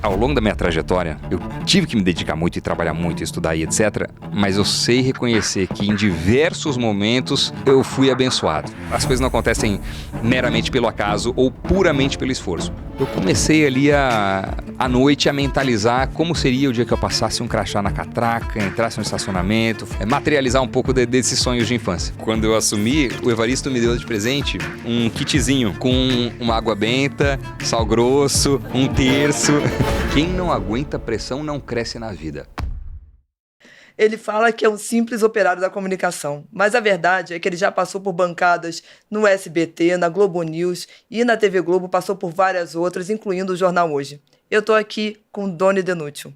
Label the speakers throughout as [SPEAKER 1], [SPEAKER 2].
[SPEAKER 1] Ao longo da minha trajetória, eu tive que me dedicar muito e trabalhar muito, estudar e etc. Mas eu sei reconhecer que em diversos momentos eu fui abençoado. As coisas não acontecem meramente pelo acaso ou puramente pelo esforço. Eu comecei ali à noite a mentalizar como seria o dia que eu passasse um crachá na catraca, entrasse no estacionamento, materializar um pouco desses sonhos de infância. Quando eu assumi, o Evaristo me deu de presente um kitzinho com uma água benta, sal grosso, um terço. Quem não aguenta pressão não cresce na vida.
[SPEAKER 2] Ele fala que é um simples operário da comunicação, mas a verdade é que ele já passou por bancadas no SBT, na Globo News e na TV Globo, passou por várias outras, incluindo o Jornal Hoje. Eu tô aqui com Doni Denútil.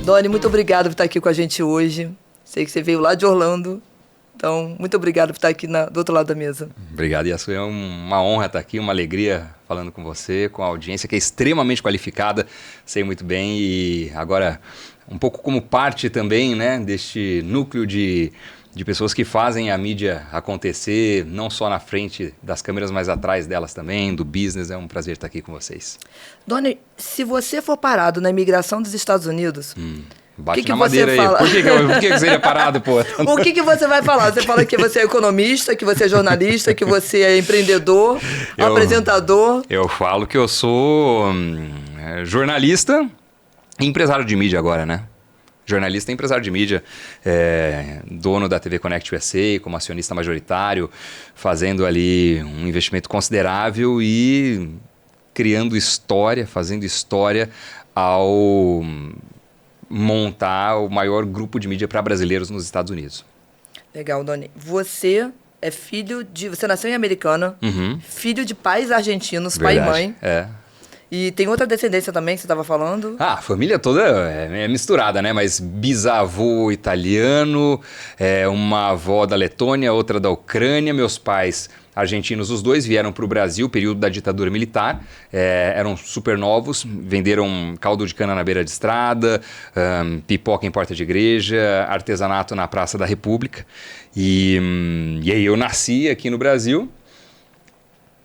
[SPEAKER 2] Doni, muito obrigado por estar aqui com a gente hoje. Sei que você veio lá de Orlando, então muito obrigado por estar aqui do outro lado da mesa.
[SPEAKER 1] Obrigado, Yasu. É uma honra estar aqui, uma alegria falando com você, com a audiência que é extremamente qualificada, sei muito bem, e agora um pouco como parte também, né, deste núcleo de pessoas que fazem a mídia acontecer, não só na frente das câmeras, mas atrás delas também, do business. É um prazer estar aqui com vocês.
[SPEAKER 2] Doni, se você for parado na imigração dos Estados Unidos...
[SPEAKER 1] Bate na madeira aí. Por que seria parado, pô?
[SPEAKER 2] O que você vai falar? Você fala que você é economista, que você é jornalista, que você é empreendedor, apresentador.
[SPEAKER 1] Eu falo que eu sou jornalista e empresário de mídia agora, né? Jornalista e empresário de mídia, dono da TV Connect USA, como acionista majoritário, fazendo ali um investimento considerável e criando história, fazendo história ao montar o maior grupo de mídia para brasileiros nos Estados Unidos.
[SPEAKER 2] Legal, Doni. Você é você nasceu em Americana, filho de pais argentinos,
[SPEAKER 1] Verdade,
[SPEAKER 2] pai e mãe. E tem outra descendência também que você estava falando?
[SPEAKER 1] A família toda é misturada, né? Mas bisavô italiano, uma avó da Letônia, outra da Ucrânia, meus pais argentinos, os dois vieram para o Brasil, período da ditadura militar, eram super novos, venderam caldo de cana na beira de estrada, pipoca em porta de igreja, artesanato na Praça da República. E aí eu nasci aqui no Brasil.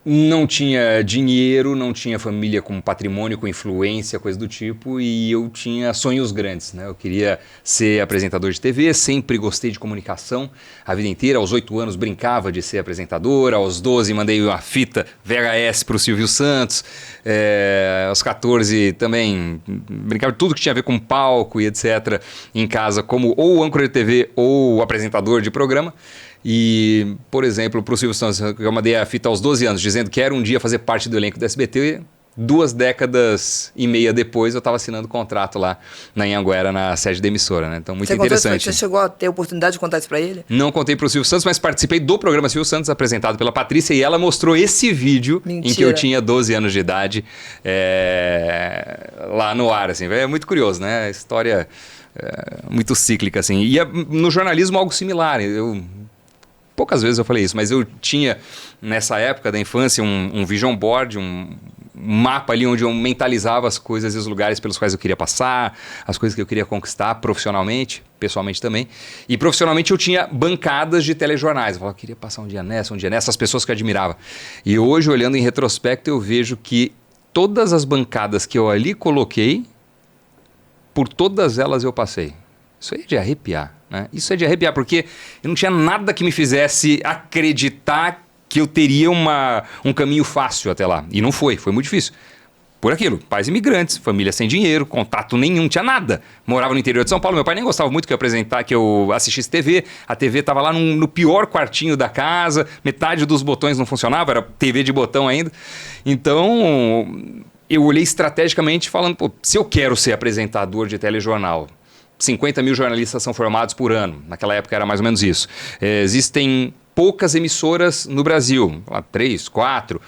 [SPEAKER 1] Não tinha dinheiro, não tinha família com patrimônio, com influência, coisa do tipo, e eu tinha sonhos grandes, né? Eu queria ser apresentador de TV, sempre gostei de comunicação a vida inteira. Aos 8 anos brincava de ser apresentador, aos 12 mandei uma fita VHS para o Silvio Santos, aos 14 também brincava de tudo que tinha a ver com palco e etc. em casa, como ou âncora de TV ou apresentador de programa. E, por exemplo, para o Silvio Santos, eu mandei a fita aos 12 anos, dizendo que era um dia fazer parte do elenco do SBT. 2 décadas e meia depois, eu estava assinando contrato lá na Anhanguera, na sede da emissora, né? Então, muito interessante.
[SPEAKER 2] Você chegou a ter a oportunidade de contar isso para ele?
[SPEAKER 1] Não contei para o Silvio Santos, mas participei do programa Silvio Santos, apresentado pela Patrícia, e ela mostrou esse vídeo em que eu tinha 12 anos de idade lá no ar, assim. É muito curioso, né? A história muito cíclica, assim. E no jornalismo algo similar. Poucas vezes eu falei isso, mas eu tinha, nessa época da infância, um vision board, um mapa ali onde eu mentalizava as coisas e os lugares pelos quais eu queria passar, as coisas que eu queria conquistar profissionalmente, pessoalmente também. E profissionalmente eu tinha bancadas de telejornais. Eu falava, queria passar um dia nessa, as pessoas que eu admirava. E hoje, olhando em retrospecto, eu vejo que todas as bancadas que eu ali coloquei, por todas elas eu passei. Isso aí é de arrepiar, né? Isso é de arrepiar, porque eu não tinha nada que me fizesse acreditar que eu teria um caminho fácil até lá. E não foi muito difícil. Por aquilo, pais imigrantes, família sem dinheiro, contato nenhum, tinha nada. Morava no interior de São Paulo, meu pai nem gostava muito que eu assistisse TV. A TV estava lá no pior quartinho da casa, metade dos botões não funcionava, era TV de botão ainda. Então, eu olhei estrategicamente falando, pô, se eu quero ser apresentador de telejornal, 50 mil jornalistas são formados por ano. Naquela época era mais ou menos isso. Existem poucas emissoras no Brasil, 3, 4.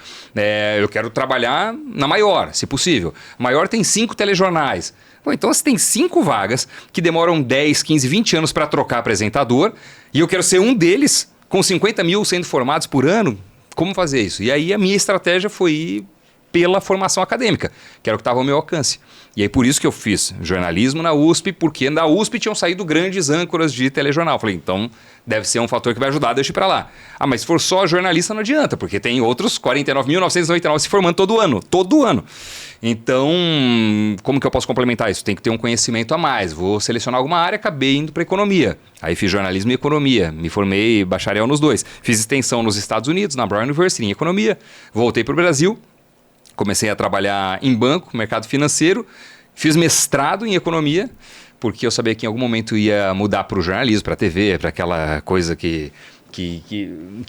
[SPEAKER 1] Eu quero trabalhar na maior, se possível. A maior tem 5 telejornais. Bom, então você tem 5 vagas que demoram 10, 15, 20 anos para trocar apresentador, e eu quero ser um deles com 50 mil sendo formados por ano. como fazer isso? E aí a minha estratégia foi ir pela formação acadêmica, que era o que estava ao meu alcance. E aí por isso que eu fiz jornalismo na USP, porque na USP tinham saído grandes âncoras de telejornal. Falei, então deve ser um fator que vai ajudar, deixa eu ir para lá. Ah, mas se for só jornalista não adianta, porque tem outros 49.999 se formando todo ano. Então, como que eu posso complementar isso? Tem que ter um conhecimento a mais. Vou selecionar alguma área, acabei indo para economia. Aí fiz jornalismo e economia, me formei bacharel nos dois. Fiz extensão nos Estados Unidos, na Brown University, em economia. Voltei para o Brasil. Comecei a trabalhar em banco, mercado financeiro, fiz mestrado em economia, porque eu sabia que em algum momento ia mudar para o jornalismo, para a TV, para aquela coisa que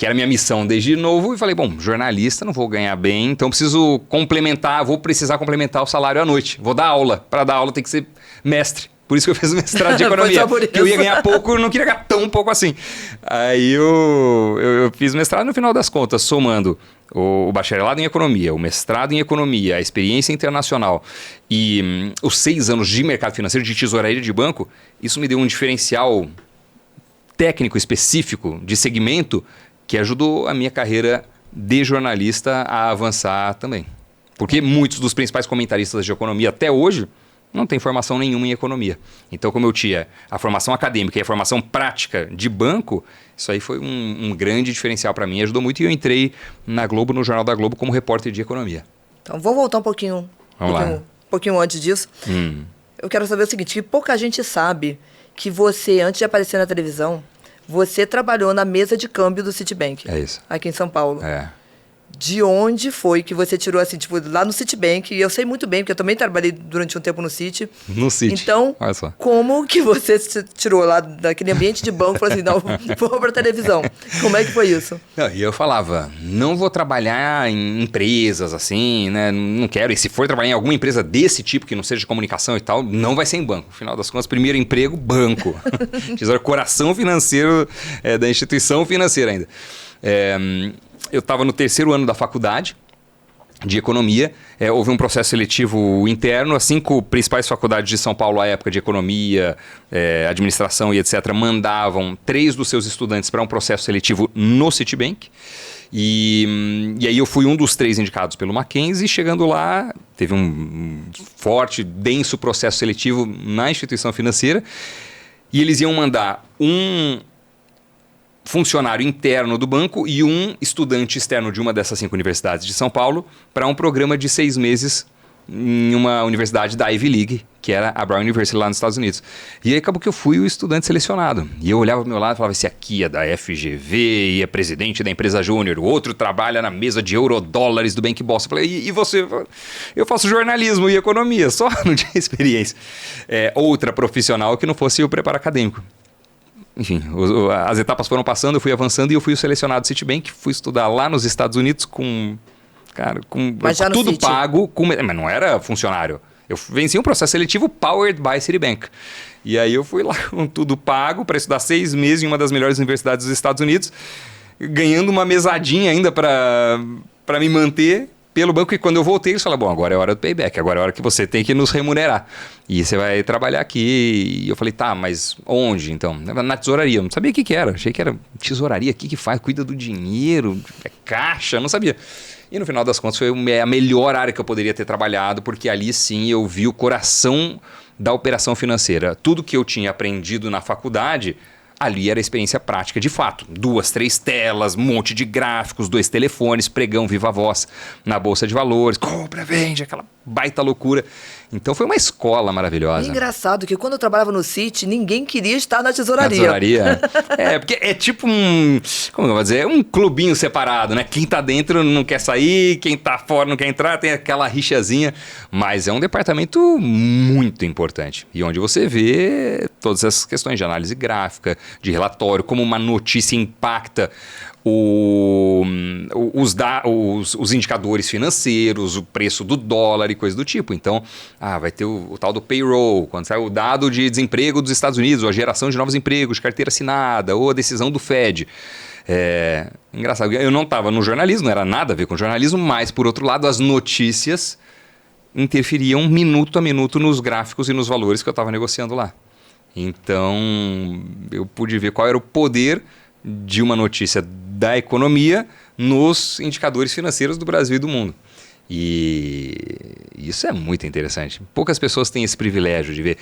[SPEAKER 1] era minha missão desde novo. E falei, bom, jornalista não vou ganhar bem, então preciso complementar, vou precisar complementar o salário à noite. Vou dar aula, para dar aula tem que ser mestre. Por isso que eu fiz o mestrado de economia, que eu ia ganhar pouco, não queria ganhar tão pouco assim. Aí eu fiz mestrado, no final das contas, somando o bacharelado em economia, o mestrado em economia, a experiência internacional e os 6 anos de mercado financeiro, de tesouraria de banco, isso me deu um diferencial técnico específico de segmento que ajudou a minha carreira de jornalista a avançar também. Porque muitos dos principais comentaristas de economia até hoje não tem formação nenhuma em economia. Então, como eu tinha a formação acadêmica e a formação prática de banco, isso aí foi um grande diferencial para mim, ajudou muito. E eu entrei na Globo, no Jornal da Globo, como repórter de economia.
[SPEAKER 2] Então, vou voltar um pouquinho antes disso. Eu quero saber o seguinte, que pouca gente sabe que você, antes de aparecer na televisão, você trabalhou na mesa de câmbio do Citibank.
[SPEAKER 1] É isso.
[SPEAKER 2] Aqui em São Paulo.
[SPEAKER 1] É.
[SPEAKER 2] De onde foi que você tirou, assim, tipo, lá no Citibank, e eu sei muito bem, porque eu também trabalhei durante um tempo no Citi.
[SPEAKER 1] No Citi.
[SPEAKER 2] Então,
[SPEAKER 1] olha só.
[SPEAKER 2] Como que você se tirou lá daquele ambiente de banco e falou assim, não, vou pra televisão? Como é que foi isso?
[SPEAKER 1] E eu falava, não vou trabalhar em empresas assim, né? Não quero. E se for trabalhar em alguma empresa desse tipo, que não seja de comunicação e tal, não vai ser em banco. Afinal das contas, primeiro emprego, banco. Coração financeiro da instituição financeira ainda. Eu estava no 3º ano da faculdade de economia, houve um processo seletivo interno, as 5 principais faculdades de São Paulo à época de economia, administração e etc. mandavam 3 dos seus estudantes para um processo seletivo no Citibank. E aí eu fui um dos 3 indicados pelo Mackenzie, chegando lá, teve um forte, denso processo seletivo na instituição financeira, e eles iam mandar um funcionário interno do banco e um estudante externo de uma dessas 5 universidades de São Paulo para um programa de 6 meses em uma universidade da Ivy League, que era a Brown University lá nos Estados Unidos. E aí acabou que eu fui o estudante selecionado. E eu olhava ao meu lado e falava, esse aqui é da FGV e é presidente da empresa Júnior, o outro trabalha na mesa de eurodólares do Bank Boston. Eu falei, e você? Eu faço jornalismo e economia, só não tinha experiência. Outra profissional que não fosse o preparo acadêmico. Enfim, as etapas foram passando, eu fui avançando e eu fui o selecionado do Citibank, fui estudar lá nos Estados Unidos com tudo
[SPEAKER 2] Citi.
[SPEAKER 1] pago, mas não era funcionário. Eu venci um processo seletivo powered by Citibank. E aí eu fui lá com tudo pago para estudar 6 meses em uma das melhores universidades dos Estados Unidos, ganhando uma mesadinha ainda para me manter pelo banco. E quando eu voltei, eles falaram, bom, agora é a hora do payback, agora é a hora que você tem que nos remunerar. E você vai trabalhar aqui. E eu falei, tá, mas onde então? Na tesouraria. Eu não sabia o que era. Achei que era tesouraria, o que faz? Cuida do dinheiro, é caixa, não sabia. E no final das contas foi a melhor área que eu poderia ter trabalhado, porque ali sim eu vi o coração da operação financeira. Tudo que eu tinha aprendido na faculdade, ali era experiência prática de fato. 2, 3 telas, um monte de gráficos, 2 telefones, pregão viva voz na Bolsa de Valores, compra, vende, aquela baita loucura. Então foi uma escola maravilhosa.
[SPEAKER 2] É engraçado que quando eu trabalhava no Citi, ninguém queria estar na tesouraria.
[SPEAKER 1] Na tesouraria? Porque é tipo como eu vou dizer, um clubinho separado, né? Quem tá dentro não quer sair, quem tá fora não quer entrar, tem aquela rixazinha. Mas é um departamento muito importante. E onde você vê todas essas questões de análise gráfica, de relatório, como uma notícia impacta os indicadores financeiros, o preço do dólar e coisa do tipo. Então, vai ter o tal do payroll, quando sai o dado de desemprego dos Estados Unidos, ou a geração de novos empregos, carteira assinada, ou a decisão do Fed. Engraçado, eu não estava no jornalismo, não era nada a ver com jornalismo, mas, por outro lado, as notícias interferiam minuto a minuto nos gráficos e nos valores que eu estava negociando lá. Então, eu pude ver qual era o poder de uma notícia da economia nos indicadores financeiros do Brasil e do mundo. E isso é muito interessante. Poucas pessoas têm esse privilégio de ver.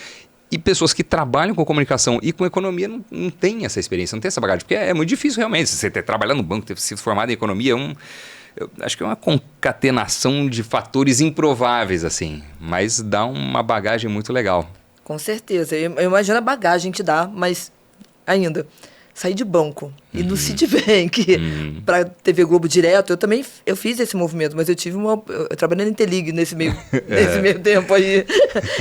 [SPEAKER 1] E pessoas que trabalham com comunicação e com economia não têm essa experiência, não têm essa bagagem. Porque é muito difícil realmente. Você ter trabalhado no banco, ter sido formado em economia, eu acho que é uma concatenação de fatores improváveis, assim. Mas dá uma bagagem muito legal.
[SPEAKER 2] Com certeza. Eu imagino a bagagem que dá, mas ainda, sair de banco e no Citibank para TV Globo direto, eu fiz esse movimento, mas eu trabalhei na Interlig nesse meio tempo aí,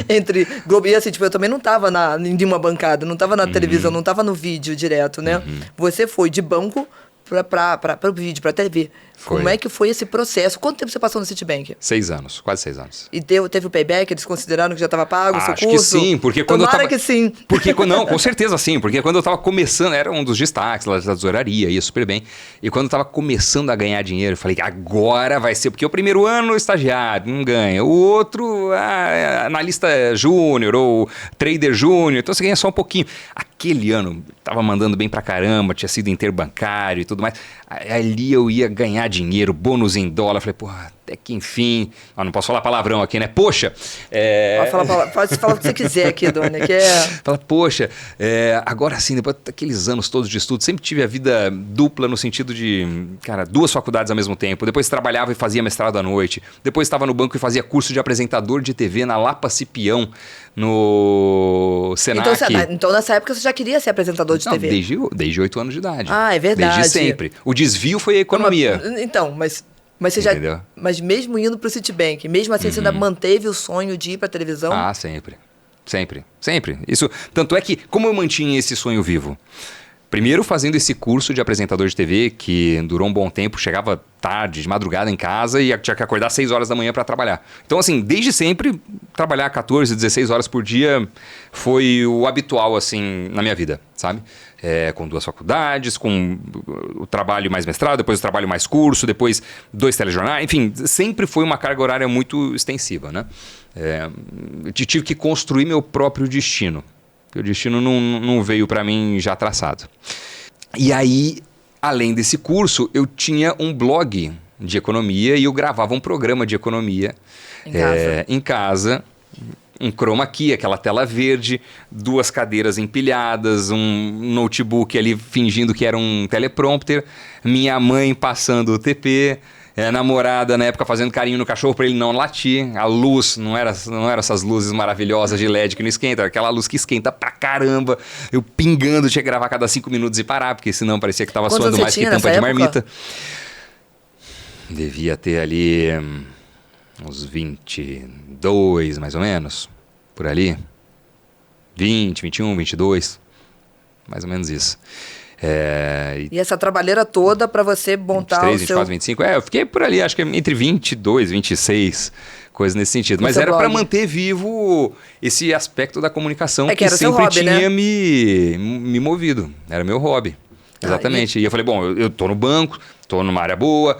[SPEAKER 2] entre Globo e assim, tipo, eu também não estava em nenhuma bancada, não estava na televisão, não estava no vídeo direto, né? Você foi de banco para o vídeo, para a TV.
[SPEAKER 1] Foi.
[SPEAKER 2] Como é que foi esse processo? Quanto tempo você passou no Citibank?
[SPEAKER 1] 6 anos, quase 6 anos.
[SPEAKER 2] E teve o payback? Eles consideraram que já estava pago o seu
[SPEAKER 1] Acho
[SPEAKER 2] curso?
[SPEAKER 1] que sim, porque quando
[SPEAKER 2] Tomara
[SPEAKER 1] eu tava...
[SPEAKER 2] que sim.
[SPEAKER 1] Não, com certeza sim, porque quando eu estava começando, era um dos destaques lá da tesouraria, ia super bem, e quando eu estava começando a ganhar dinheiro, eu falei que agora vai ser, porque o primeiro ano estagiário não ganha, o outro analista júnior ou trader júnior, então você ganha só um pouquinho. Aquele ano, estava mandando bem pra caramba, tinha sido interbancário e tudo mais, ali eu ia ganhar dinheiro, bônus em dólar, falei, porra, até que enfim, não posso falar palavrão aqui, né? Poxa!
[SPEAKER 2] Pode falar o que você quiser aqui, Dona,
[SPEAKER 1] Fala, poxa, agora sim, depois daqueles anos todos de estudo, sempre tive a vida dupla no sentido de, cara, 2 faculdades ao mesmo tempo, depois trabalhava e fazia mestrado à noite, depois estava no banco e fazia curso de apresentador de TV na Lapa Cipião, no Senac.
[SPEAKER 2] Então nessa época você já queria ser apresentador de TV?
[SPEAKER 1] Desde 8 anos de idade.
[SPEAKER 2] Ah, é verdade.
[SPEAKER 1] Desde sempre. O desvio foi a economia.
[SPEAKER 2] Mas você já. Mas mesmo indo pro Citibank, mesmo assim você ainda manteve o sonho de ir pra televisão?
[SPEAKER 1] Ah, sempre. Sempre. Sempre. Isso, tanto é que, como eu mantinha esse sonho vivo? Primeiro fazendo esse curso de apresentador de TV, que durou um bom tempo, chegava tarde, de madrugada em casa e tinha que acordar 6 horas da manhã para trabalhar. Então, assim, desde sempre, trabalhar 14, 16 horas por dia foi o habitual, assim, na minha vida, sabe? Com 2 faculdades, com o trabalho mais mestrado, depois o trabalho mais curso, depois 2 telejornais, enfim, sempre foi uma carga horária muito extensiva, né? Eu tive que construir meu próprio destino. O destino não veio para mim já traçado. E aí, além desse curso, eu tinha um blog de economia e eu gravava um programa de economia em casa, um chroma key, aquela tela verde, 2 cadeiras empilhadas, um notebook ali fingindo que era um teleprompter, minha mãe passando o TP, a namorada na época fazendo carinho no cachorro para ele não latir, a luz não era essas luzes maravilhosas de LED que não esquenta, era aquela luz que esquenta pra caramba, eu pingando, tinha que gravar cada 5 minutos e parar, porque senão parecia que tava suando mais que tampa de marmita. Devia ter ali uns 22, mais ou menos, por ali, 20, 21, 22, mais ou menos isso.
[SPEAKER 2] E essa trabalheira toda para você montar
[SPEAKER 1] 23, 24, 25. Eu fiquei por ali, acho que entre 22, 26, coisas nesse sentido. Mas era para manter vivo esse aspecto da comunicação que sempre
[SPEAKER 2] hobby,
[SPEAKER 1] tinha
[SPEAKER 2] né?
[SPEAKER 1] me movido. Era meu hobby. Exatamente. E eu falei, bom, eu tô no banco, tô numa área boa,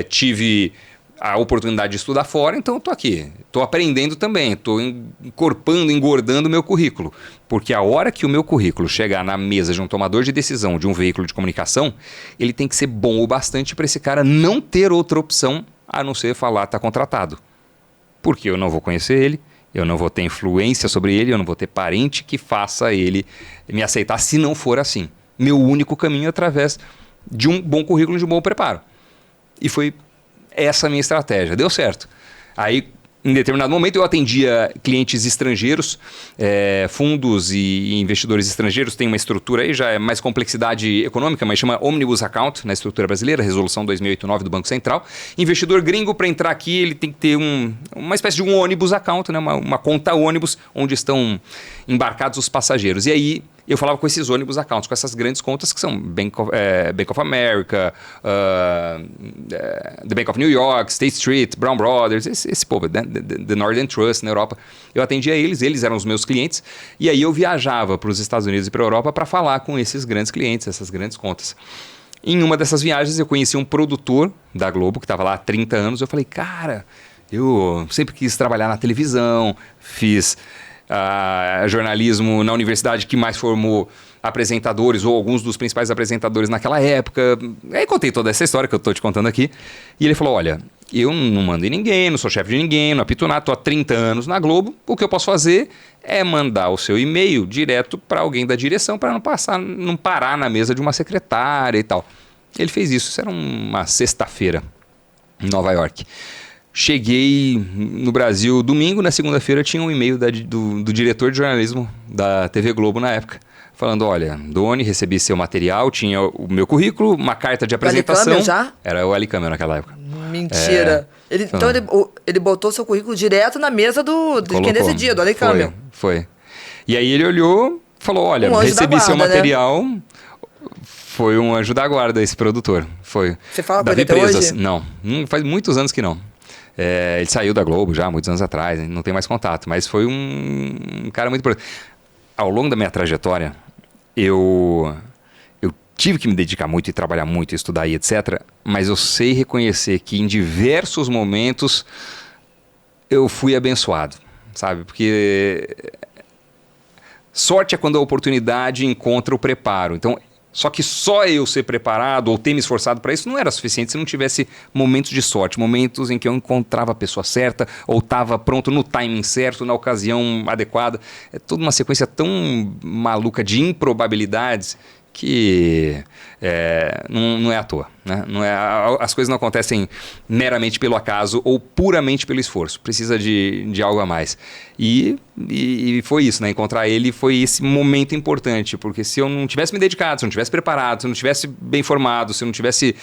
[SPEAKER 1] tive a oportunidade de estudar fora, então eu tô aqui. Tô aprendendo também, tô encorpando, engordando o meu currículo. Porque a hora que o meu currículo chegar na mesa de um tomador de decisão de um veículo de comunicação, ele tem que ser bom o bastante para esse cara não ter outra opção a não ser falar tá contratado. Porque eu não vou conhecer ele, eu não vou ter influência sobre ele, eu não vou ter parente que faça ele me aceitar se não for assim. Meu único caminho é através de um bom currículo, de um bom preparo. E foi essa a minha estratégia. Deu certo. Aí, em determinado momento, eu atendia clientes estrangeiros, fundos e investidores estrangeiros. Tem uma estrutura aí, já é mais complexidade econômica, mas chama Omnibus Account na estrutura brasileira, resolução 2008-9 do Banco Central. Investidor gringo, para entrar aqui, ele tem que ter uma espécie de um ônibus account, né? uma conta ônibus, onde estão embarcados os passageiros. E aí, eu falava com esses ônibus accounts, com essas grandes contas que são Bank of America, The Bank of New York, State Street, Brown Brothers, esse povo, The Northern Trust na Europa. Eu atendia eles eram os meus clientes, e aí eu viajava para os Estados Unidos e para a Europa para falar com esses grandes clientes, essas grandes contas. Em uma dessas viagens eu conheci um produtor da Globo, que estava lá há 30 anos, eu falei, cara, eu sempre quis trabalhar na televisão, fiz jornalismo na universidade que mais formou apresentadores ou alguns dos principais apresentadores naquela época. Aí contei toda essa história que eu tô te contando aqui. E ele falou, olha, eu não mando em ninguém, não sou chefe de ninguém, não apito nada, tô há 30 anos na Globo. O que eu posso fazer é mandar o seu e-mail direto para alguém da direção para não parar na mesa de uma secretária e tal. Ele fez isso era uma sexta-feira em Nova York. Cheguei no Brasil domingo, na segunda-feira tinha um e-mail do diretor de jornalismo da TV Globo na época, falando, olha, Doni, recebi seu material, tinha o meu currículo, uma carta de apresentação.
[SPEAKER 2] Já?
[SPEAKER 1] Era o Alicâmara naquela época.
[SPEAKER 2] Mentira. Então ele botou seu currículo direto na mesa de quem decidia, do Alicâmara.
[SPEAKER 1] Foi. E aí ele olhou, falou, olha, recebi seu material... Né? Foi um anjo da guarda esse produtor. Foi.
[SPEAKER 2] Você fala com ele até hoje?
[SPEAKER 1] Não, faz muitos anos que não. Ele saiu da Globo já, muitos anos atrás, não tem mais contato, mas foi um cara muito importante. Ao longo da minha trajetória, eu tive que me dedicar muito e trabalhar muito, estudar e etc. Mas eu sei reconhecer que em diversos momentos eu fui abençoado, sabe? Porque sorte é quando a oportunidade encontra o preparo. Então, só que só eu ser preparado ou ter me esforçado para isso não era suficiente se não tivesse momentos de sorte, momentos em que eu encontrava a pessoa certa ou estava pronto no timing certo, na ocasião adequada. É toda uma sequência tão maluca de improbabilidades que não é à toa, né? As coisas não acontecem meramente pelo acaso ou puramente pelo esforço. Precisa de algo a mais. E foi isso, né? Encontrar ele foi esse momento importante, porque se eu não tivesse me dedicado, se eu não tivesse preparado, se eu não tivesse bem formado, se eu não tivesse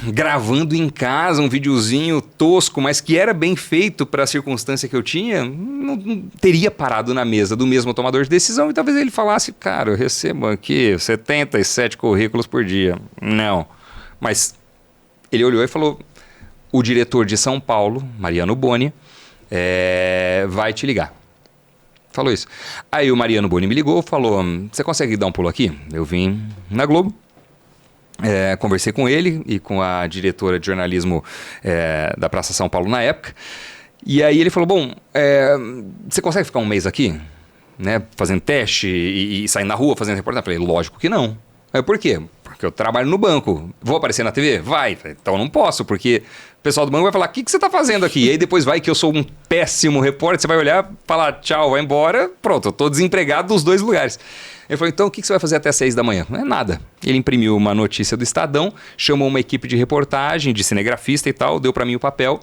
[SPEAKER 1] gravando em casa um videozinho tosco, mas que era bem feito para a circunstância que eu tinha, não teria parado na mesa do mesmo tomador de decisão e talvez ele falasse, cara, eu recebo aqui 77 currículos por dia. Não. Mas ele olhou e falou, o diretor de São Paulo, Mariano Boni, vai te ligar. Falou isso. Aí o Mariano Boni me ligou, falou, você consegue dar um pulo aqui? Eu vim na Globo. Conversei com ele e com a diretora de jornalismo da Praça São Paulo na época. E aí ele falou, bom, você consegue ficar um mês aqui? Né, fazendo teste e saindo na rua, fazendo reportagem? Eu falei, lógico que não. Por quê? Porque eu trabalho no banco. Vou aparecer na TV? Vai. Então eu não posso, porque o pessoal do banco vai falar, o que você está fazendo aqui? E aí depois vai que eu sou um péssimo repórter, você vai olhar, falar tchau, vai embora, pronto, eu estou desempregado dos dois lugares. Ele falou, então o que você vai fazer até 6 da manhã? Não é nada. Ele imprimiu uma notícia do Estadão, chamou uma equipe de reportagem, de cinegrafista e tal, deu para mim o papel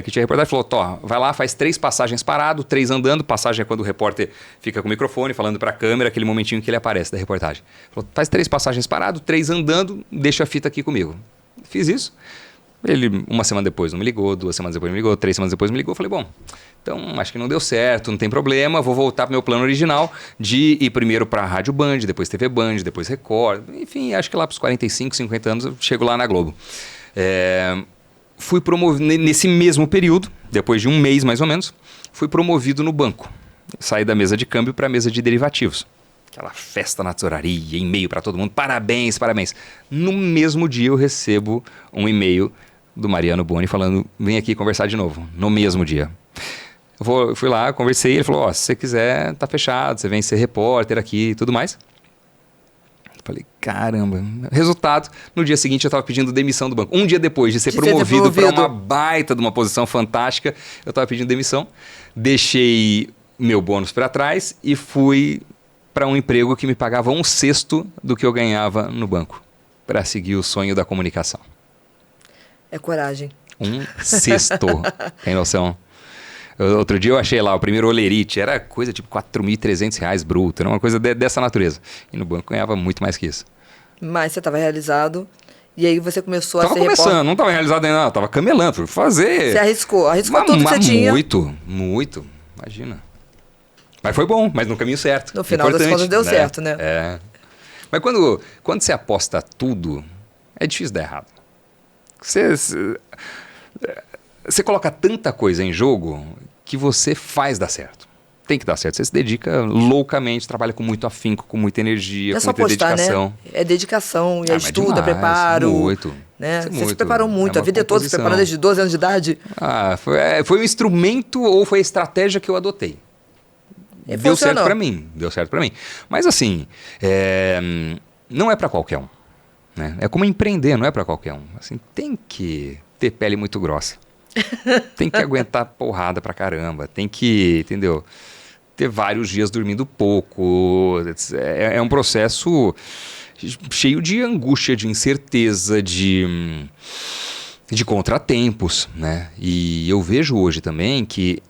[SPEAKER 1] que tinha reportagem, falou, vai lá, faz 3 passagens parado, 3 andando, passagem é quando o repórter fica com o microfone falando para a câmera, aquele momentinho que ele aparece da reportagem. Falou, faz 3 passagens parado, 3 andando, deixa a fita aqui comigo. Fiz isso. Ele, uma semana depois não me ligou, 2 semanas depois me ligou, 3 semanas depois me ligou. Falei, bom, então acho que não deu certo, não tem problema, vou voltar para o meu plano original de ir primeiro para a Rádio Band, depois TV Band, depois Record. Enfim, acho que lá para os 45, 50 anos eu chego lá na Globo. Fui promovido, nesse mesmo período, depois de um mês mais ou menos, fui promovido no banco. Saí da mesa de câmbio para a mesa de derivativos. Aquela festa na tesouraria, e-mail para todo mundo, parabéns, parabéns. No mesmo dia eu recebo um e-mail do Mariano Boni falando, vem aqui conversar de novo, no mesmo dia. Eu fui lá, conversei, ele falou, se você quiser, tá fechado, você vem ser repórter aqui e tudo mais. Falei, caramba. Resultado, no dia seguinte eu estava pedindo demissão do banco. Um dia depois de ser promovido para uma baita de uma posição fantástica, eu estava pedindo demissão. Deixei meu bônus para trás e fui para um emprego que me pagava 1/6 do que eu ganhava no banco, para seguir o sonho da comunicação.
[SPEAKER 2] É coragem.
[SPEAKER 1] 1/6, tem noção? Outro dia eu achei lá o primeiro olerite, era coisa tipo R$4.300 bruto, era uma coisa dessa natureza. E no banco ganhava muito mais que isso. Mas
[SPEAKER 2] você estava realizado, e aí você começou a ser repórter?
[SPEAKER 1] Tava começando, não estava realizado ainda não, estava camelando, fui fazer.
[SPEAKER 2] Você arriscou tudo que você tinha?
[SPEAKER 1] Muito, imagina. Mas foi bom, mas no caminho certo.
[SPEAKER 2] No final das contas deu certo, né?
[SPEAKER 1] Mas quando você aposta tudo, é difícil dar errado. Você coloca tanta coisa em jogo que você faz dar certo. Tem que dar certo. Você se dedica loucamente, trabalha com muito afinco, com muita energia, com muita dedicação.
[SPEAKER 2] Né? É dedicação, é estudo, é preparo.
[SPEAKER 1] Muito.
[SPEAKER 2] Né? Você se preparou muito, a vida toda se preparou desde 12 anos de idade.
[SPEAKER 1] Foi um instrumento ou foi a estratégia que eu adotei. Deu certo pra mim. Mas assim, não é pra qualquer um. Né? É como empreender, não é pra qualquer um. Assim, tem que ter pele muito grossa. Tem que aguentar porrada pra caramba. Tem que, entendeu? Ter vários dias dormindo pouco. É um processo cheio de angústia, de incerteza, de contratempos, né? E eu vejo hoje também que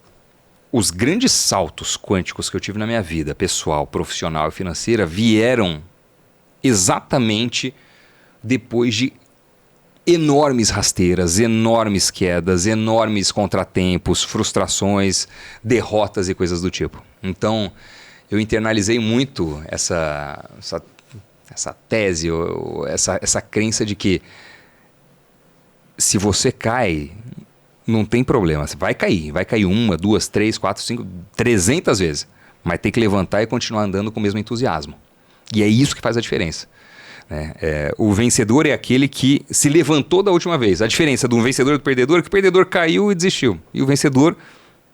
[SPEAKER 1] os grandes saltos quânticos que eu tive na minha vida, pessoal, profissional e financeira, vieram exatamente depois de enormes rasteiras, enormes quedas, enormes contratempos, frustrações, derrotas e coisas do tipo. Então, eu internalizei muito essa tese, essa crença de que se você cai, não tem problema. Você vai cair 1, 2, 3, 4, 5, 300 vezes. Mas tem que levantar e continuar andando com o mesmo entusiasmo. E é isso que faz a diferença. O vencedor é aquele que se levantou da última vez. A diferença de um vencedor e do perdedor é que o perdedor caiu e desistiu. E o vencedor,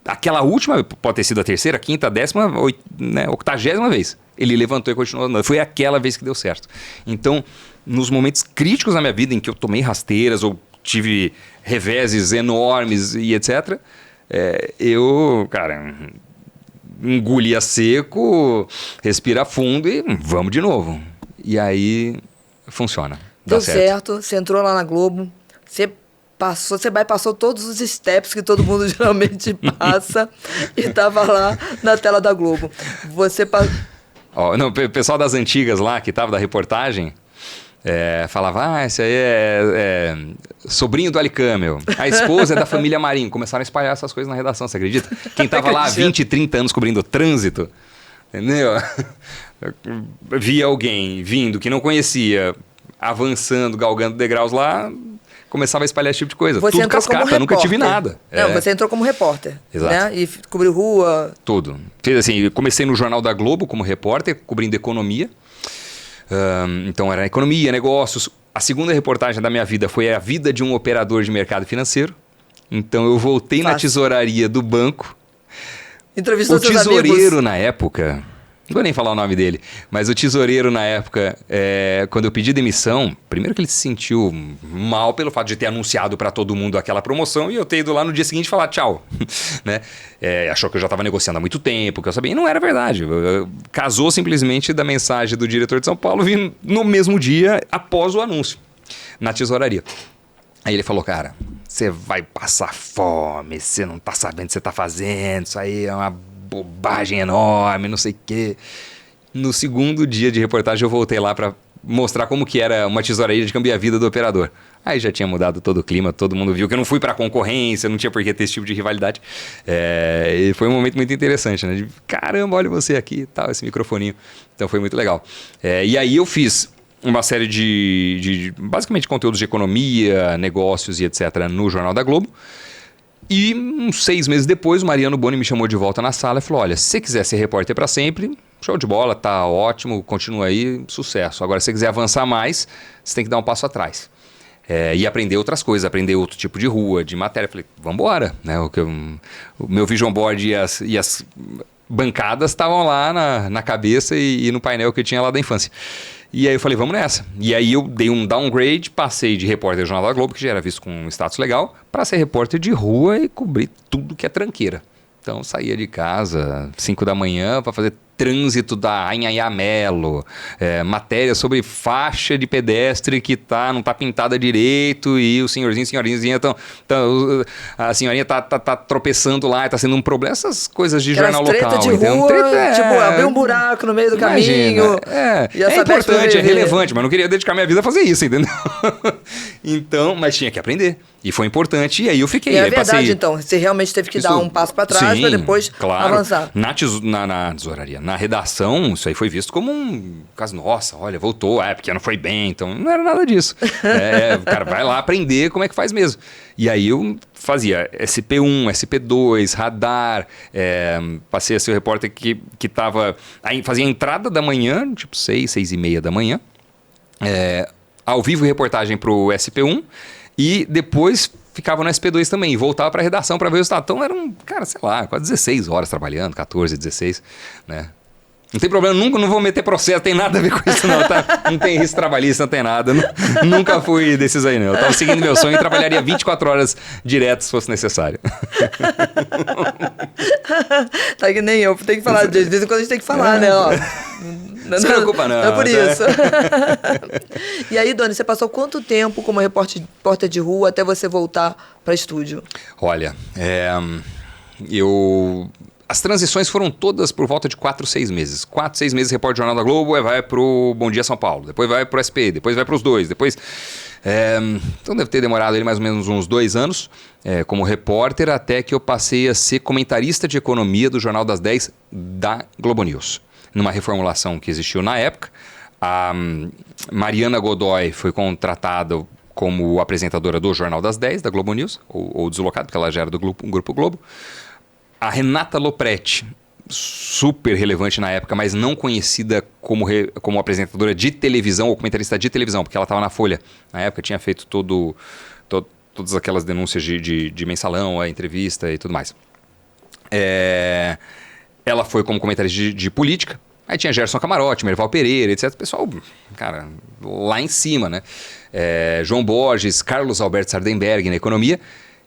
[SPEAKER 1] aquela última, pode ter sido a terceira, quinta, 10ª, 80ª vez. Ele levantou e continuou andando. Foi aquela vez que deu certo. Então, nos momentos críticos da minha vida em que eu tomei rasteiras ou tive reveses enormes e etc., eu, cara, engolia seco, respira fundo e vamos de novo. E aí funciona.
[SPEAKER 2] Deu certo, você entrou lá na Globo, você bypassou todos os steps que todo mundo geralmente passa e estava lá na tela da Globo.
[SPEAKER 1] O pessoal das antigas lá, que estava da reportagem, falava, esse aí é sobrinho do Ali Camel, a esposa é da família Marinho. Começaram a espalhar essas coisas na redação, você acredita? Quem estava lá há 20, 30 anos cobrindo trânsito, entendeu? Via alguém vindo que não conhecia, avançando, galgando degraus lá, começava a espalhar esse tipo de coisa.
[SPEAKER 2] Você
[SPEAKER 1] tudo cascata, nunca tive nada.
[SPEAKER 2] Não, você entrou como repórter.
[SPEAKER 1] Exato.
[SPEAKER 2] Né? E cobriu rua.
[SPEAKER 1] Tudo. Fiz assim, comecei no Jornal da Globo como repórter, cobrindo economia. Então era economia, negócios. A segunda reportagem da minha vida foi a vida de um operador de mercado financeiro. Então eu voltei na tesouraria do banco.
[SPEAKER 2] Entrevistou seus amigos?
[SPEAKER 1] O tesoureiro na época... Não vou nem falar o nome dele, mas o tesoureiro na época, quando eu pedi demissão, primeiro que ele se sentiu mal pelo fato de ter anunciado para todo mundo aquela promoção e eu ter ido lá no dia seguinte falar tchau. Né? Achou que eu já estava negociando há muito tempo, que eu sabia, e não era verdade. Casou simplesmente da mensagem do diretor de São Paulo vindo no mesmo dia após o anúncio, na tesouraria. Aí ele falou, cara, você vai passar fome, você não tá sabendo o que você tá fazendo, isso aí é uma bobagem enorme, não sei o quê. No segundo dia de reportagem eu voltei lá para mostrar como que era uma tesouraria de câmbio e a vida do operador. Aí já tinha mudado todo o clima, todo mundo viu que eu não fui para concorrência, não tinha por que ter esse tipo de rivalidade. E foi um momento muito interessante, né? De, caramba, olha você aqui e tal, esse microfoninho. Então foi muito legal. E aí eu fiz uma série de basicamente conteúdos de economia, negócios e etc. no Jornal da Globo. E uns 6 meses depois, o Mariano Boni me chamou de volta na sala e falou, olha, se você quiser ser repórter para sempre, show de bola, tá ótimo, continua aí, sucesso. Agora, se você quiser avançar mais, você tem que dar um passo atrás. E aprender outras coisas, aprender outro tipo de rua, de matéria. Eu falei, vamos embora. Né? O meu vision board e as bancadas estavam lá na cabeça e no painel que eu tinha lá da infância. E aí eu falei, vamos nessa. E aí eu dei um downgrade, passei de repórter do Jornal da Globo, que já era visto com um status legal, para ser repórter de rua e cobrir tudo que é tranqueira. Então saía de casa 5 da manhã para fazer trânsito da Anhanhá Melo, matéria sobre faixa de pedestre que não está pintada direito e o senhorzinho, senhorinha a senhorinha tá tropeçando lá, está sendo um problema, essas coisas de jornal local.
[SPEAKER 2] De rua, tipo, abrir um buraco no meio do caminho.
[SPEAKER 1] É importante, é relevante, mas não queria dedicar minha vida a fazer isso, entendeu? Então, mas tinha que aprender. E foi importante, e aí eu fiquei.
[SPEAKER 2] É verdade, então. Você realmente teve que dar um passo para trás para depois avançar.
[SPEAKER 1] Na tesouraria, na redação, isso aí foi visto como um caso, nossa, olha, voltou, porque não foi bem, então não era nada disso. O cara vai lá aprender como é que faz mesmo. E aí eu fazia SP1, SP2, radar, passei a ser o repórter que fazia a entrada da manhã, tipo 6h30 da manhã, ao vivo reportagem pro SP1, e depois ficava no SP2 também, e voltava para a redação para ver o resultado. Então eram, cara, sei lá, quase 16 horas trabalhando, 14, 16, né? Não tem problema, não vou meter processo, tem nada a ver com isso não, tá? Não tem risco trabalhista, não tem nada. Nunca fui desses aí, não. Eu tava seguindo meu sonho e trabalharia 24 horas direto se fosse necessário.
[SPEAKER 2] Tá que nem eu, tem que falar, de vez em quando a gente tem que falar, né? Ó.
[SPEAKER 1] Não se preocupa não.
[SPEAKER 2] Não é por isso. E aí, Doni, você passou quanto tempo como repórter de rua até você voltar para estúdio?
[SPEAKER 1] Olha, as transições foram todas por volta de 4, 6 meses. 4, 6 meses repórter do Jornal da Globo, vai pro Bom Dia São Paulo, depois vai pro SP, depois vai pros dois, depois... então deve ter demorado ali mais ou menos uns 2 anos como repórter, até que eu passei a ser comentarista de economia do Jornal das 10 da Globo News. Numa reformulação que existiu na época, a Mariana Godoy foi contratada como apresentadora do Jornal das 10 da Globo News, ou deslocada, porque ela já era do Grupo Globo. A Renata Lopretti, super relevante na época, mas não conhecida como apresentadora de televisão ou comentarista de televisão, porque ela estava na Folha. Na época tinha feito todas aquelas denúncias de mensalão, a entrevista e tudo mais. Ela foi como comentarista de política. Aí tinha Gerson Camarote, Merval Pereira, etc. O pessoal, cara, lá em cima, né? João Borges, Carlos Alberto Sardenberg na economia.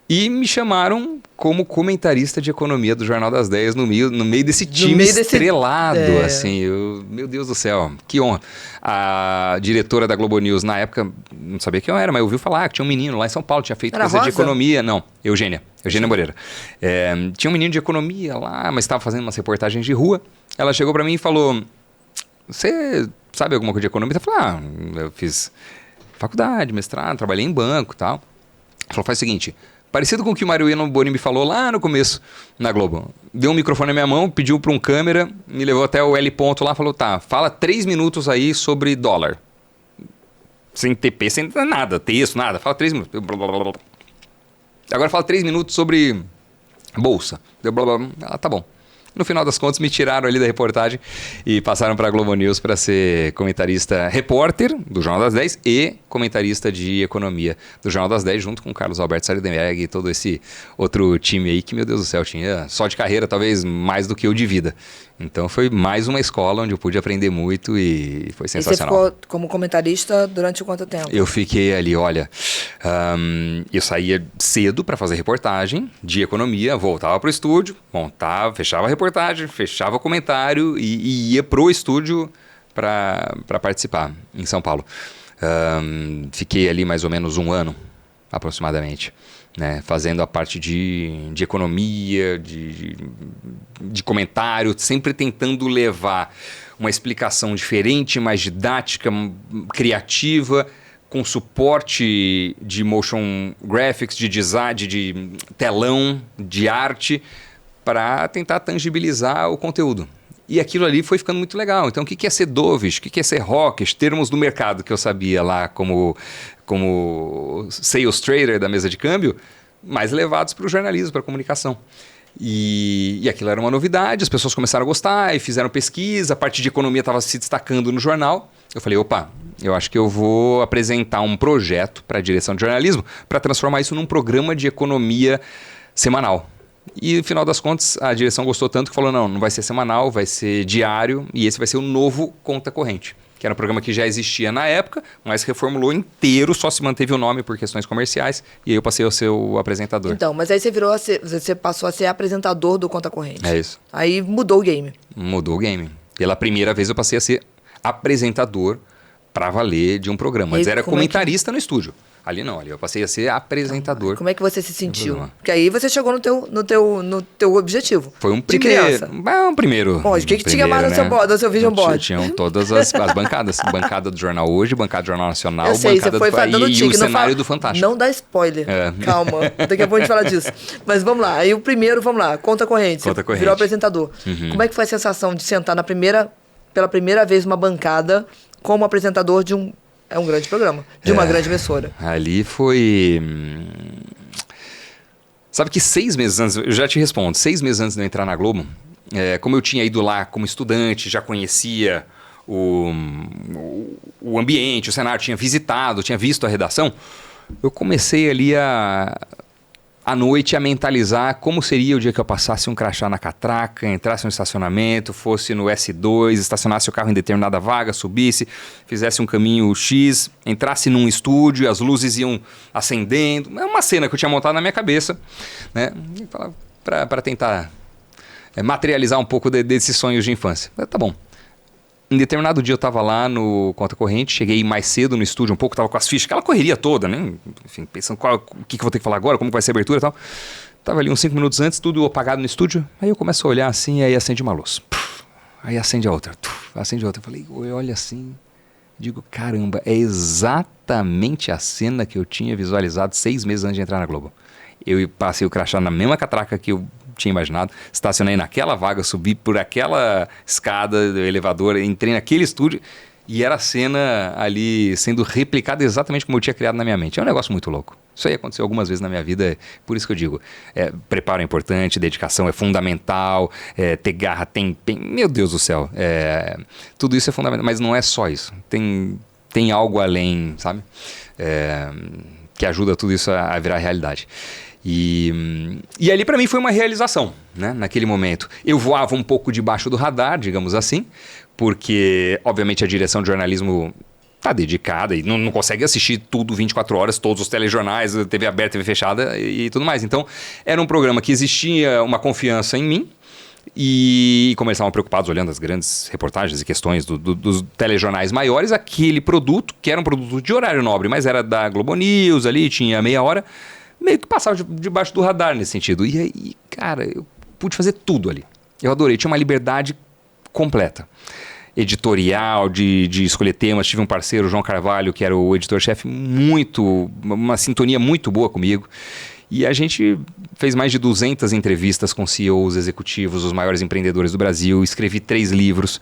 [SPEAKER 1] E me chamaram como comentarista de economia do Jornal das 10 no meio desse time estrelado, assim. Meu Deus do céu, que honra. A diretora da Globo News, na época, não sabia quem eu era, mas ouviu falar que tinha um menino lá em São Paulo, tinha feito coisa de economia. Não, Eugênia Moreira. Tinha um menino de economia lá, mas estava fazendo umas reportagens de rua. Ela chegou para mim e falou, você sabe alguma coisa de economia? Eu falei, eu fiz faculdade, mestrado, trabalhei em banco e tal. Ela falou, faz o seguinte... Parecido com o que o Mariano Boni me falou lá no começo, na Globo. Deu um microfone na minha mão, pediu para um câmera, me levou até o L ponto lá, falou, tá, fala 3 minutos aí sobre dólar. Sem TP, sem nada, texto, nada. Fala 3 minutos. Agora fala 3 minutos sobre bolsa. Tá bom. No final das contas, me tiraram ali da reportagem e passaram para a Globo News para ser comentarista repórter do Jornal das 10 e comentarista de economia do Jornal das 10, junto com o Carlos Alberto Sardenberg e todo esse outro time aí que, meu Deus do céu, tinha só de carreira, talvez mais do que eu de vida. Então foi mais uma escola onde eu pude aprender muito e foi sensacional.
[SPEAKER 2] E você ficou como comentarista durante quanto tempo?
[SPEAKER 1] Eu fiquei ali, olha, eu saía cedo para fazer reportagem de economia, voltava para o estúdio, montava, fechava a reportagem, fechava o comentário e ia pro estúdio para participar em São Paulo. Fiquei ali mais ou menos 1 ano, aproximadamente. Né, fazendo a parte de economia, de comentário, sempre tentando levar uma explicação diferente, mais didática, criativa, com suporte de motion graphics, de design, de telão, de arte, para tentar tangibilizar o conteúdo. E aquilo ali foi ficando muito legal. Então, o que é ser dovish? O que é ser rockish? Termos do mercado que eu sabia lá como sales trader da mesa de câmbio, mas levados para o jornalismo, para a comunicação. E aquilo era uma novidade, as pessoas começaram a gostar e fizeram pesquisa, a parte de economia estava se destacando no jornal. Eu falei, opa, eu acho que eu vou apresentar um projeto para a direção de jornalismo para transformar isso num programa de economia semanal. E no final das contas, a direção gostou tanto que falou, não vai ser semanal, vai ser diário e esse vai ser o novo Conta Corrente. Que era um programa que já existia na época, mas reformulou inteiro, só se manteve o nome por questões comerciais, e aí eu passei a ser o apresentador.
[SPEAKER 2] Então, mas aí você passou a ser apresentador do Conta Corrente.
[SPEAKER 1] É isso.
[SPEAKER 2] Aí mudou o game.
[SPEAKER 1] Mudou o game. Pela primeira vez eu passei a ser apresentador para valer de um programa. Mas era comentarista no estúdio. Ali não, ali eu passei a ser apresentador.
[SPEAKER 2] Como é que você se sentiu? Porque aí você chegou no teu objetivo.
[SPEAKER 1] Foi um
[SPEAKER 2] de
[SPEAKER 1] primeiro.
[SPEAKER 2] Criança.
[SPEAKER 1] Um primeiro.
[SPEAKER 2] Bom, o que tinha mais no seu vision board?
[SPEAKER 1] Tinham todas as bancadas. Bancada do Jornal Hoje, bancada do Jornal Nacional,
[SPEAKER 2] eu sei,
[SPEAKER 1] bancada
[SPEAKER 2] você foi
[SPEAKER 1] do
[SPEAKER 2] e
[SPEAKER 1] o cenário do Fantástico.
[SPEAKER 2] Não dá spoiler. Calma. Daqui a pouco a gente fala disso. Mas vamos lá. Aí o primeiro, vamos lá. Conta Corrente. Você virou apresentador. Uhum. Como é que foi a sensação de sentar pela primeira vez numa bancada como apresentador de um grande programa, de uma grande emissora?
[SPEAKER 1] Ali foi... Sabe que 6 meses antes, eu já te respondo, 6 meses antes de eu entrar na Globo, como eu tinha ido lá como estudante, já conhecia o ambiente, o cenário, tinha visitado, tinha visto a redação, eu comecei ali à noite a mentalizar como seria o dia que eu passasse um crachá na catraca, entrasse no estacionamento, fosse no S2, estacionasse o carro em determinada vaga, subisse, fizesse um caminho X, entrasse num estúdio, as luzes iam acendendo. É uma cena que eu tinha montado na minha cabeça, né? Para tentar materializar um pouco desses sonhos de infância. Tá bom. Em determinado dia eu estava lá no Conta Corrente, cheguei mais cedo no estúdio um pouco, estava com as fichas, aquela correria toda, né? Enfim, pensando o que eu vou ter que falar agora, como vai ser a abertura e tal. Tava ali uns 5 minutos antes, tudo apagado no estúdio. Aí eu começo a olhar assim, aí acende uma luz. Aí acende a outra. Acende a outra. Eu falei, eu olho assim, digo, caramba, é exatamente a cena que eu tinha visualizado 6 meses antes de entrar na Globo. Eu passei o crachá na mesma catraca que eu tinha imaginado, estacionei naquela vaga, subi por aquela escada do elevador, entrei naquele estúdio e era a cena ali sendo replicada exatamente como eu tinha criado na minha mente. É um negócio muito louco. Isso aí aconteceu algumas vezes na minha vida, por isso que eu digo, preparo é importante, dedicação é fundamental, ter garra, meu Deus do céu, tudo isso é fundamental, mas não é só isso, tem algo além, sabe, que ajuda tudo isso a virar realidade. E ali para mim foi uma realização, né? Naquele momento. Eu voava um pouco debaixo do radar, digamos assim, porque obviamente a direção de jornalismo está dedicada e não consegue assistir tudo 24 horas, todos os telejornais, TV aberta, TV fechada e tudo mais. Então era um programa que existia uma confiança em mim e como eles estavam preocupados olhando as grandes reportagens e questões dos telejornais maiores, aquele produto, que era um produto de horário nobre, mas era da Globo News ali, tinha meia hora, meio que passava debaixo do radar nesse sentido. E aí, cara, eu pude fazer tudo ali. Eu adorei, tinha uma liberdade completa. Editorial, de escolher temas. Tive um parceiro, João Carvalho, que era o editor-chefe, uma sintonia muito boa comigo. E a gente fez mais de 200 entrevistas com CEOs, executivos, os maiores empreendedores do Brasil. Escrevi 3 livros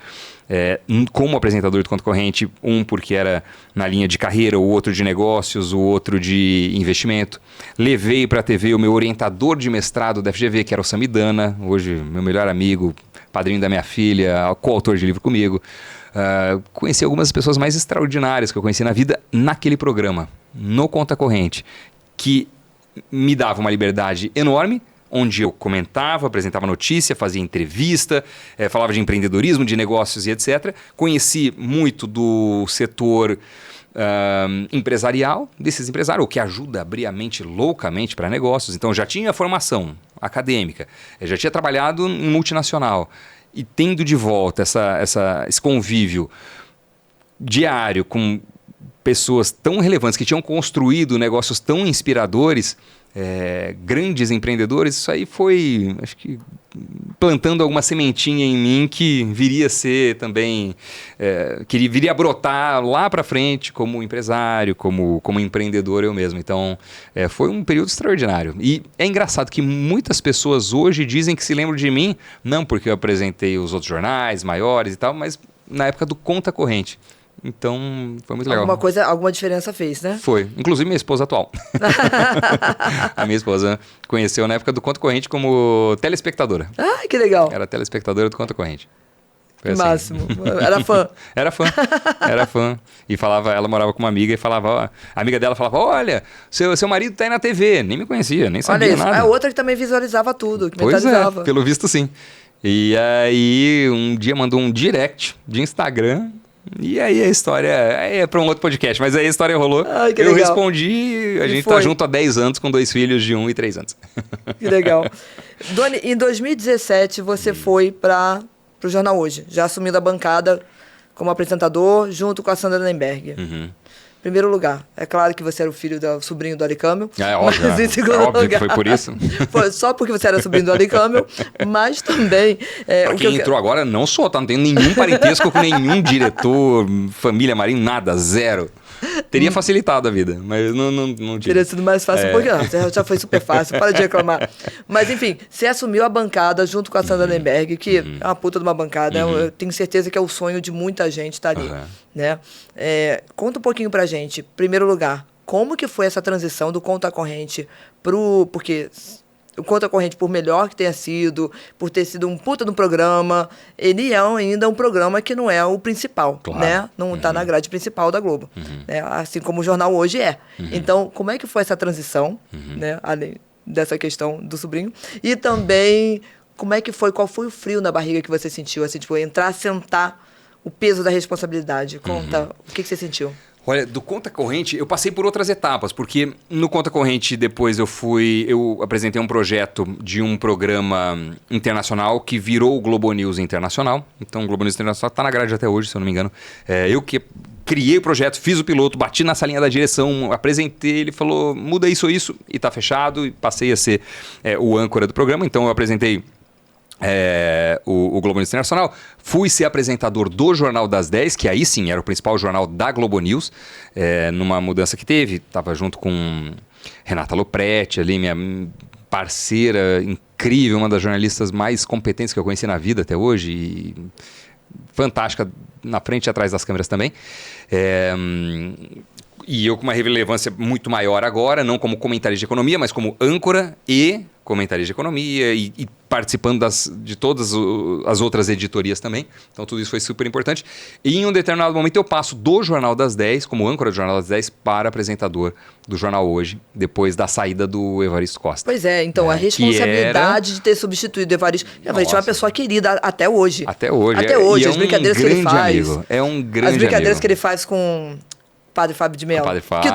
[SPEAKER 1] como apresentador do Conta Corrente. Um porque era na linha de carreira, o outro de negócios, o outro de investimento. Levei para a TV o meu orientador de mestrado da FGV, que era o Samidana, hoje meu melhor amigo, padrinho da minha filha, coautor de livro comigo. Conheci algumas das pessoas mais extraordinárias que eu conheci na vida naquele programa, no Conta Corrente, que me dava uma liberdade enorme, onde eu comentava, apresentava notícia, fazia entrevista, falava de empreendedorismo, de negócios e etc. Conheci muito do setor empresarial, desses empresários, o que ajuda a abrir a mente loucamente para negócios. Então, eu já tinha formação acadêmica, eu já tinha trabalhado em multinacional e tendo de volta esse convívio diário com pessoas tão relevantes que tinham construído negócios tão inspiradores, grandes empreendedores, isso aí foi, acho que, plantando alguma sementinha em mim que viria a ser também, que viria a brotar lá para frente como empresário, como empreendedor eu mesmo. Então, foi um período extraordinário. E é engraçado que muitas pessoas hoje dizem que se lembram de mim, não porque eu apresentei os outros jornais maiores e tal, mas na época do Conta Corrente. Então, foi muito legal.
[SPEAKER 2] Alguma diferença fez, né?
[SPEAKER 1] Foi. Inclusive, minha esposa atual. A minha esposa conheceu na época do Conta Corrente como telespectadora.
[SPEAKER 2] Ah, que legal.
[SPEAKER 1] Era telespectadora do Conta Corrente.
[SPEAKER 2] Foi assim. Máximo. Era fã.
[SPEAKER 1] Era fã. E falava, ela morava com uma amiga e falava, a amiga dela falava, olha, seu marido tá aí na TV. Nem me conhecia, nem sabia nada.
[SPEAKER 2] A outra que também visualizava tudo, que
[SPEAKER 1] pois
[SPEAKER 2] mentalizava.
[SPEAKER 1] Pelo visto sim. E aí, um dia mandou um direct de Instagram. E aí a história é para um outro podcast, mas aí a história rolou.
[SPEAKER 2] Ai, que
[SPEAKER 1] eu
[SPEAKER 2] legal.
[SPEAKER 1] Respondi, a gente tá junto há 10 anos com 2 filhos de 1 e 3 anos.
[SPEAKER 2] Que legal. Doni, em 2017 você foi para o Jornal Hoje, já assumindo a bancada como apresentador, junto com a Sandra Nemberg. Primeiro lugar, é claro que você era o sobrinho do Ari Camel.
[SPEAKER 1] É óbvio,
[SPEAKER 2] mas em segundo
[SPEAKER 1] óbvio
[SPEAKER 2] lugar,
[SPEAKER 1] que foi por isso.
[SPEAKER 2] Foi só porque você era sobrinho do Ari Camel, mas também...
[SPEAKER 1] Pra quem entrou agora, não sou, tá? Não tenho nenhum parentesco com nenhum diretor, família Marinho, nada, zero. Teria facilitado a vida, mas não tive.
[SPEAKER 2] Teria sido mais fácil, porque já foi super fácil, para de reclamar. Mas enfim, você assumiu a bancada junto com a Sandra Nemberg, que é uma puta de uma bancada, eu tenho certeza que é o sonho de muita gente estar ali. Né? Conta um pouquinho pra gente, primeiro lugar, como que foi essa transição do Conta Corrente porque o Conta Corrente, por melhor que tenha sido, por ter sido um puta no programa, ele é ainda um programa que não é o principal,
[SPEAKER 1] claro.
[SPEAKER 2] Né? Não está na grade principal da Globo. Né? Assim como o jornal hoje é. Então, como é que foi essa transição, né? Além dessa questão do sobrinho? E também, como é que foi, qual foi o frio na barriga que você sentiu? Assim, tipo, entrar, sentar, o peso da responsabilidade. Conta, o que você sentiu?
[SPEAKER 1] Olha, do Conta Corrente, eu passei por outras etapas, porque no Conta Corrente depois eu apresentei um projeto de um programa internacional que virou o Globo News Internacional. Então o Globo News Internacional está na grade até hoje, se eu não me engano. Eu que criei o projeto, fiz o piloto, bati na salinha da direção, apresentei, ele falou, muda isso ou isso, e tá fechado, e passei a ser o âncora do programa. Então eu apresentei o Globo News Internacional, fui ser apresentador do Jornal das 10, que aí sim era o principal jornal da Globo News, numa mudança que teve, estava junto com Renata Lopretti ali, minha parceira incrível, uma das jornalistas mais competentes que eu conheci na vida até hoje, e fantástica na frente e atrás das câmeras também. E eu com uma relevância muito maior agora, não como comentarista de economia, mas como âncora e comentarista de economia e participando de todas as outras editorias também. Então tudo isso foi super importante. E em um determinado momento eu passo do Jornal das 10, como âncora do Jornal das 10, para apresentador do Jornal Hoje, depois da saída do Evaristo Costa.
[SPEAKER 2] Pois é, então a responsabilidade de ter substituído o Evaristo. O Evaristo é uma pessoa querida até hoje.
[SPEAKER 1] Até hoje.
[SPEAKER 2] Até hoje, as brincadeiras que ele faz.
[SPEAKER 1] É um grande
[SPEAKER 2] As brincadeiras
[SPEAKER 1] amigo.
[SPEAKER 2] Que ele faz com Padre Fábio de Mello,
[SPEAKER 1] Padre Fábio,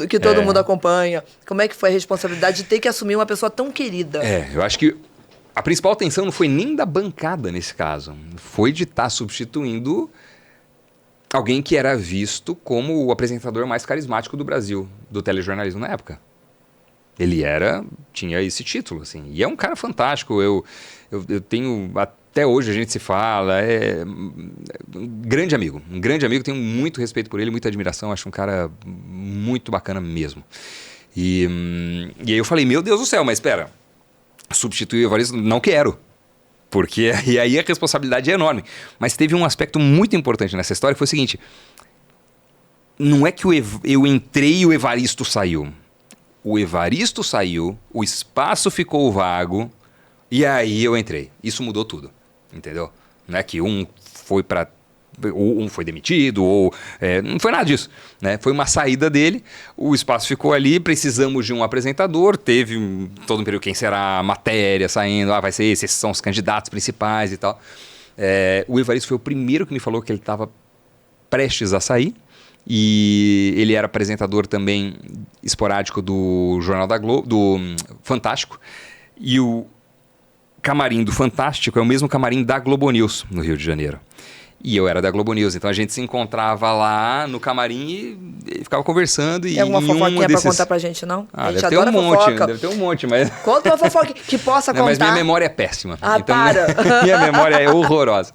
[SPEAKER 2] que todo mundo acompanha. Como é que foi a responsabilidade de ter que assumir uma pessoa tão querida?
[SPEAKER 1] Eu acho que a principal atenção não foi nem da bancada nesse caso. Foi de estar substituindo alguém que era visto como o apresentador mais carismático do Brasil, do telejornalismo na época. Ele tinha esse título, assim. E é um cara fantástico. Eu tenho... Até hoje a gente se fala, um grande amigo, tenho muito respeito por ele, muita admiração, acho um cara muito bacana mesmo. E aí eu falei, meu Deus do céu, mas espera, substituir o Evaristo, não quero, porque e aí a responsabilidade é enorme. Mas teve um aspecto muito importante nessa história, que foi o seguinte, não é que eu entrei e o Evaristo saiu. O Evaristo saiu, o espaço ficou vago, e aí eu entrei. Isso mudou tudo. Entendeu? Não é que um foi demitido, não foi nada disso. Né? Foi uma saída dele, o espaço ficou ali, precisamos de um apresentador, teve todo um período, quem será a matéria saindo, vai ser esses são os candidatos principais e tal. O Evaristo foi o primeiro que me falou que ele estava prestes a sair, e ele era apresentador também esporádico do Jornal da Globo, do Fantástico, e o camarim do Fantástico é o mesmo camarim da Globo News, no Rio de Janeiro. E eu era da Globo News, então a gente se encontrava lá no camarim e ficava conversando.
[SPEAKER 2] Tem alguma fofoquinha pra contar pra gente, não? A gente
[SPEAKER 1] deve
[SPEAKER 2] adora fofoca.
[SPEAKER 1] Deve ter um monte, mas...
[SPEAKER 2] Conta uma fofoca que possa contar.
[SPEAKER 1] Mas minha memória é péssima.
[SPEAKER 2] Então,
[SPEAKER 1] para! Minha memória é horrorosa.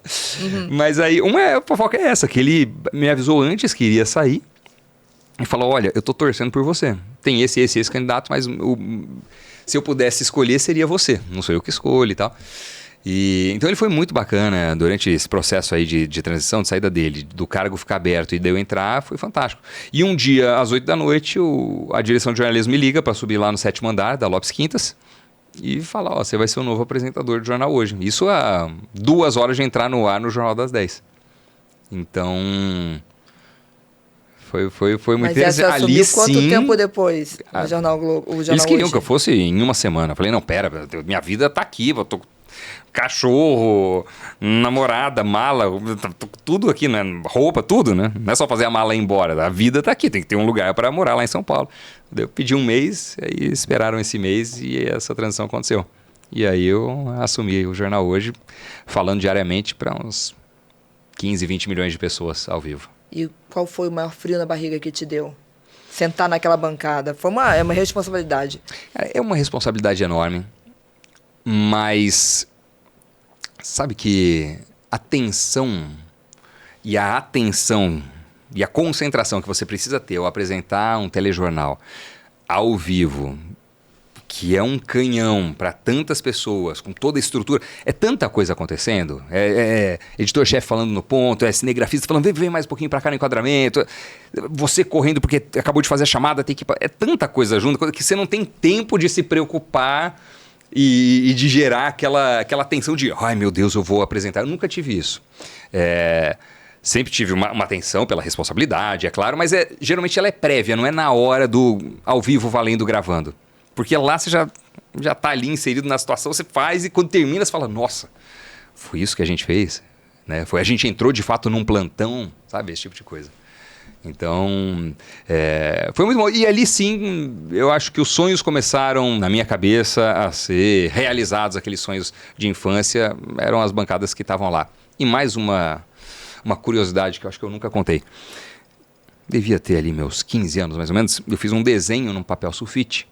[SPEAKER 1] Mas aí, uma fofoca é essa, que ele me avisou antes que iria sair e falou, olha, eu tô torcendo por você. Tem esse candidato, mas se eu pudesse escolher, seria você. Não sou eu que escolho e tal. Então ele foi muito bacana durante esse processo aí de transição, de saída dele, do cargo ficar aberto e de eu entrar, foi fantástico. E um dia, às 8 da noite, a direção de jornalismo me liga para subir lá no 7º andar da Lopes Quintas e falar, você vai ser o novo apresentador do Jornal Hoje. Isso há 2 horas de entrar no ar no Jornal das 10. Então... Foi muito interessante.
[SPEAKER 2] Mas essa assumiu quanto tempo depois o Jornal Globo?
[SPEAKER 1] Eles queriam que eu fosse em uma semana. Eu falei, não, pera, minha vida tá aqui, eu tô cachorro, namorada, mala, tudo aqui, né? Roupa, tudo, né? Não é só fazer a mala e ir embora. A vida tá aqui, tem que ter um lugar para morar lá em São Paulo. Eu pedi um mês, aí esperaram esse mês e essa transição aconteceu. E aí eu assumi o Jornal Hoje, falando diariamente para uns 15, 20 milhões de pessoas ao vivo.
[SPEAKER 2] E qual foi o maior frio na barriga que te deu? Sentar naquela bancada. É uma responsabilidade.
[SPEAKER 1] É uma responsabilidade enorme, mas sabe que a tensão e a atenção e a concentração que você precisa ter ao apresentar um telejornal ao vivo, que é um canhão para tantas pessoas, com toda a estrutura, é tanta coisa acontecendo, editor-chefe falando no ponto, cinegrafista falando, vem mais um pouquinho para cá no enquadramento, você correndo porque acabou de fazer a chamada, tem que... É tanta coisa junto que você não tem tempo de se preocupar e de gerar aquela tensão de, ai meu Deus, eu vou apresentar. Eu nunca tive isso. Sempre tive uma tensão pela responsabilidade, é claro, mas geralmente ela é prévia, não é na hora do ao vivo valendo gravando. Porque lá você já tá ali inserido na situação, você faz e quando termina você fala, nossa, foi isso que a gente fez? Né? A gente entrou de fato num plantão, sabe? Esse tipo de coisa. Então, foi muito bom. E ali sim, eu acho que os sonhos começaram na minha cabeça a ser realizados, aqueles sonhos de infância, eram as bancadas que estavam lá. E mais uma curiosidade que eu acho que eu nunca contei. Devia ter ali meus 15 anos, mais ou menos, eu fiz um desenho num papel sulfite,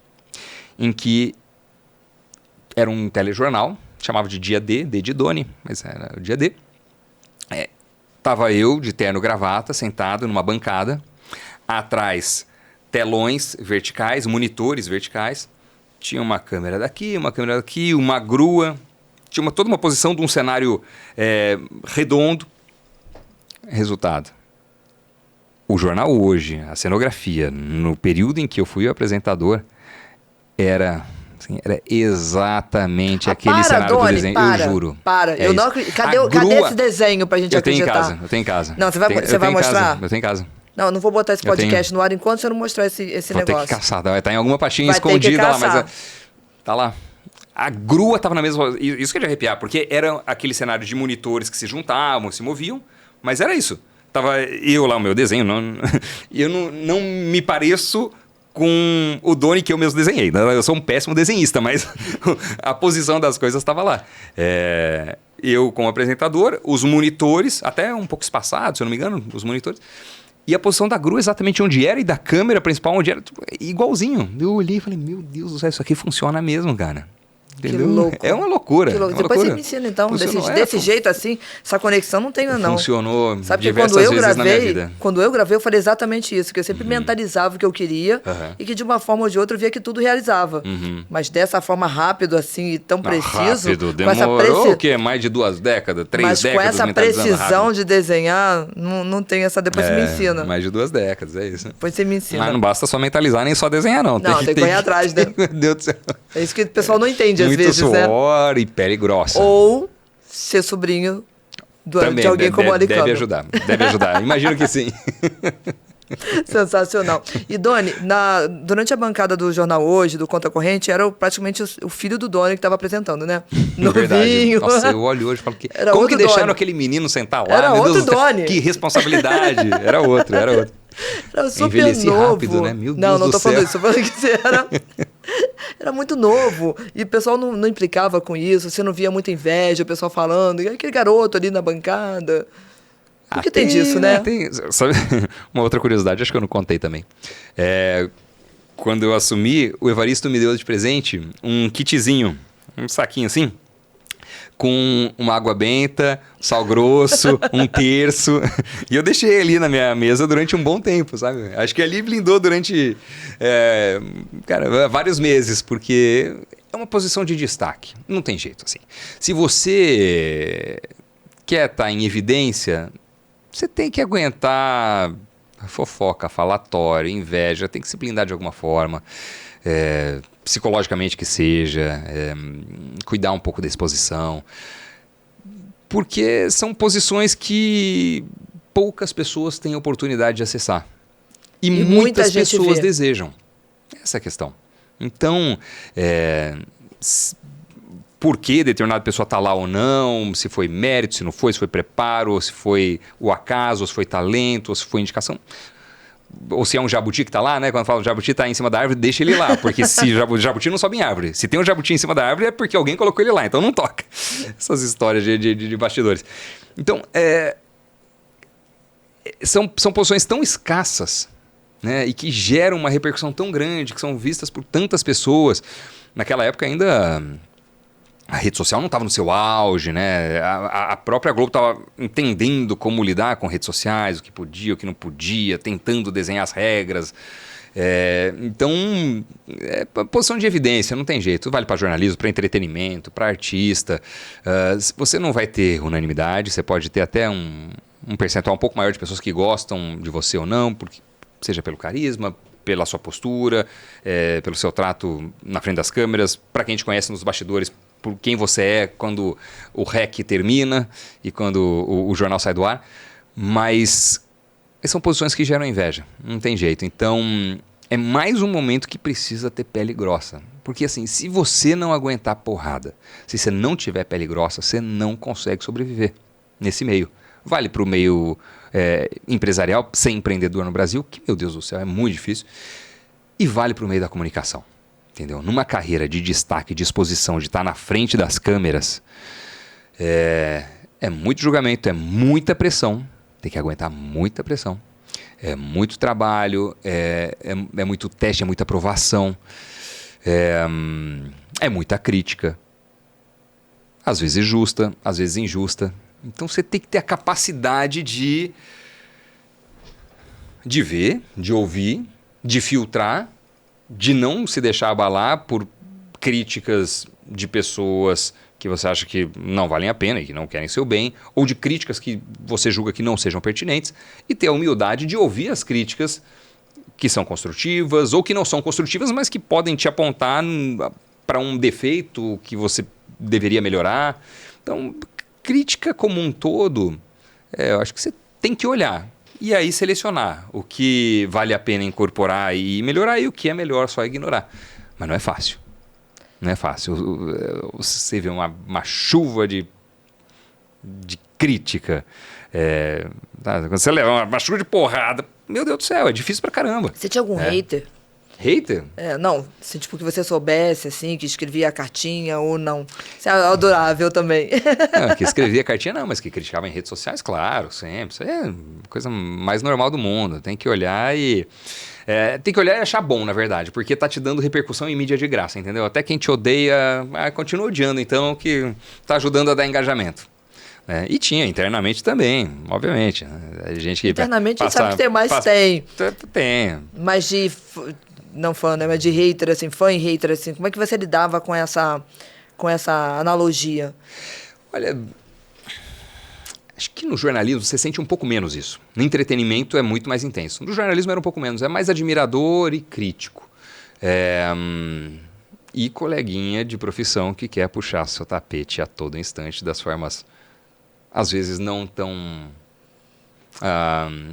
[SPEAKER 1] em que era um telejornal, chamava de Dia D, D de Doni, mas era o Dia D. Tava eu, de terno e gravata, sentado numa bancada, atrás telões verticais, monitores verticais, tinha uma câmera daqui, uma grua, tinha toda uma posição de um cenário redondo. Resultado, o jornal hoje, a cenografia, no período em que eu fui o apresentador, era exatamente aquele cenário do desenho. Eu juro.
[SPEAKER 2] Eu não acredito. Cadê esse desenho pra gente acreditar?
[SPEAKER 1] Eu tenho em casa.
[SPEAKER 2] Não, você vai mostrar?
[SPEAKER 1] Eu tenho em casa.
[SPEAKER 2] Não vou botar esse podcast no ar enquanto você não mostrar esse negócio.
[SPEAKER 1] Vou ter que caçar, vai estar em alguma pastinha escondida lá, mas tá lá. A grua tava na mesma... Isso que é de arrepiar, porque era aquele cenário de monitores que se juntavam, se moviam, mas era isso. Tava eu lá, o meu desenho, eu não me pareço com o Doni que eu mesmo desenhei. Eu sou um péssimo desenhista, mas a posição das coisas estava lá. Eu como apresentador, os monitores, até um pouco espaçados, se eu não me engano, os monitores, e a posição da grua exatamente onde era e da câmera principal onde era, igualzinho. Eu olhei e falei, meu Deus do céu, isso aqui funciona mesmo, cara. Entendeu?
[SPEAKER 2] Que louco.
[SPEAKER 1] É uma loucura.
[SPEAKER 2] Depois
[SPEAKER 1] loucura.
[SPEAKER 2] você me ensina, então. Desse jeito, assim, essa conexão não tenho, não.
[SPEAKER 1] Funcionou.
[SPEAKER 2] Sabe que quando eu gravei, eu falei exatamente isso, que eu sempre mentalizava o que eu queria e que de uma forma ou de outra eu via que tudo realizava. Mas dessa forma rápido, assim, e tão preciso.
[SPEAKER 1] Rápido, demorou o quê? Mais de 2 décadas, 3 décadas.
[SPEAKER 2] Mas com essa precisão de desenhar, não tem essa... Depois você me ensina.
[SPEAKER 1] Mais de 2 décadas, é isso.
[SPEAKER 2] Depois você me ensina.
[SPEAKER 1] Mas não basta só mentalizar nem só desenhar, não.
[SPEAKER 2] Não, tem que correr atrás, né?
[SPEAKER 1] Meu Deus do céu.
[SPEAKER 2] É isso que o pessoal não entende às vezes,
[SPEAKER 1] né?
[SPEAKER 2] Muito
[SPEAKER 1] suor e pele grossa.
[SPEAKER 2] Ou ser sobrinho de alguém como o Alicano.
[SPEAKER 1] Deve ajudar. Imagino que sim.
[SPEAKER 2] Sensacional. E Doni, durante a bancada do Jornal Hoje, do Conta Corrente, era praticamente o filho do Doni que estava apresentando, né?
[SPEAKER 1] Verdade. Nossa, eu olho hoje e falo que... Como que deixaram aquele menino sentar lá?
[SPEAKER 2] Era outro Doni.
[SPEAKER 1] Que responsabilidade. Era outro.
[SPEAKER 2] Era super
[SPEAKER 1] Envelheci
[SPEAKER 2] novo.
[SPEAKER 1] rápido, né? Meu Deus
[SPEAKER 2] não
[SPEAKER 1] do
[SPEAKER 2] tô
[SPEAKER 1] céu.
[SPEAKER 2] falando isso. Tô falando que você era muito novo. E o pessoal não implicava com isso. Você não via muita inveja, o pessoal falando. E aquele garoto ali na bancada. Por que tem disso, né?
[SPEAKER 1] Sabe, uma outra curiosidade, acho que eu não contei também. Quando eu assumi, o Evaristo me deu de presente um kitzinho, um saquinho assim, com uma água benta, sal grosso, um terço. E eu deixei ali na minha mesa durante um bom tempo, sabe? Acho que ali blindou durante vários meses, porque é uma posição de destaque. Não tem jeito, assim. Se você quer estar em evidência, você tem que aguentar fofoca, falatório, inveja, tem que se blindar de alguma forma. Psicologicamente que seja, cuidar um pouco da exposição, porque são posições que poucas pessoas têm oportunidade de acessar e muitas pessoas desejam. Essa é a questão. Então, por que determinada pessoa está lá ou não, se foi mérito, se não foi, se foi preparo, ou se foi o acaso, ou se foi talento, ou se foi indicação... Ou se é um jabuti que está lá, né? Quando fala jabuti está em cima da árvore, deixa ele lá. Porque se jabuti não sobe em árvore. Se tem um jabuti em cima da árvore é porque alguém colocou ele lá. Então não toca. Essas histórias de bastidores. Então, são posições tão escassas, né? E que geram uma repercussão tão grande, que são vistas por tantas pessoas. Naquela época ainda... A rede social não estava no seu auge, né? A própria Globo estava entendendo como lidar com redes sociais, o que podia, o que não podia, tentando desenhar as regras. Então, posição de evidência, não tem jeito. Vale para jornalismo, para entretenimento, para artista. Você não vai ter unanimidade, você pode ter até um percentual um pouco maior de pessoas que gostam de você ou não, porque, seja pelo carisma, pela sua postura, pelo seu trato na frente das câmeras, para quem te conhece nos bastidores, por quem você é quando o REC termina e quando o jornal sai do ar. Mas são posições que geram inveja, não tem jeito. Então, é mais um momento que precisa ter pele grossa. Porque assim, se você não aguentar porrada, se você não tiver pele grossa, você não consegue sobreviver nesse meio. Vale para o meio empresarial, ser empreendedor no Brasil, que, meu Deus do céu, é muito difícil. E vale para o meio da comunicação, entendeu? Numa carreira de destaque, de exposição, de estar na frente das câmeras, é muito julgamento, é muita pressão. Tem que aguentar muita pressão. É muito trabalho, é muito teste, é muita aprovação, é muita crítica. Às vezes justa, às vezes injusta. Então você tem que ter a capacidade de ver, de ouvir, de filtrar, de não se deixar abalar por críticas de pessoas que você acha que não valem a pena e que não querem seu bem, ou de críticas que você julga que não sejam pertinentes, e ter a humildade de ouvir as críticas que são construtivas ou que não são construtivas, mas que podem te apontar para um defeito que você deveria melhorar. Então, crítica como um todo, eu acho que você tem que olhar e aí selecionar o que vale a pena incorporar e melhorar e o que é melhor só ignorar. Mas não é fácil. Não é fácil. Você vê uma chuva de crítica. Quando você leva uma chuva de porrada, meu Deus do céu, é difícil pra caramba.
[SPEAKER 2] Você tinha algum hater?
[SPEAKER 1] Hater?
[SPEAKER 2] Não, se tipo que você soubesse, assim, que escrevia a cartinha ou não. Isso é adorável também.
[SPEAKER 1] Não, que escrevia cartinha não, mas que criticava em redes sociais, claro, sempre. Isso é a coisa mais normal do mundo. Tem que olhar e... tem que olhar e achar bom, na verdade, porque tá te dando repercussão em mídia de graça, entendeu? Até quem te odeia, continua odiando, então, que tá ajudando a dar engajamento. E tinha internamente também, obviamente. A gente
[SPEAKER 2] internamente a gente sabe que tem mais, tem.
[SPEAKER 1] Tem.
[SPEAKER 2] Mas de... Não fã, né? Mas de hater, assim, fã e hater, assim. Como é que você lidava com essa analogia?
[SPEAKER 1] Olha, acho que no jornalismo você sente um pouco menos isso. No entretenimento é muito mais intenso. No jornalismo era um pouco menos. É mais admirador e crítico. E coleguinha de profissão que quer puxar seu tapete a todo instante das formas, às vezes, não tão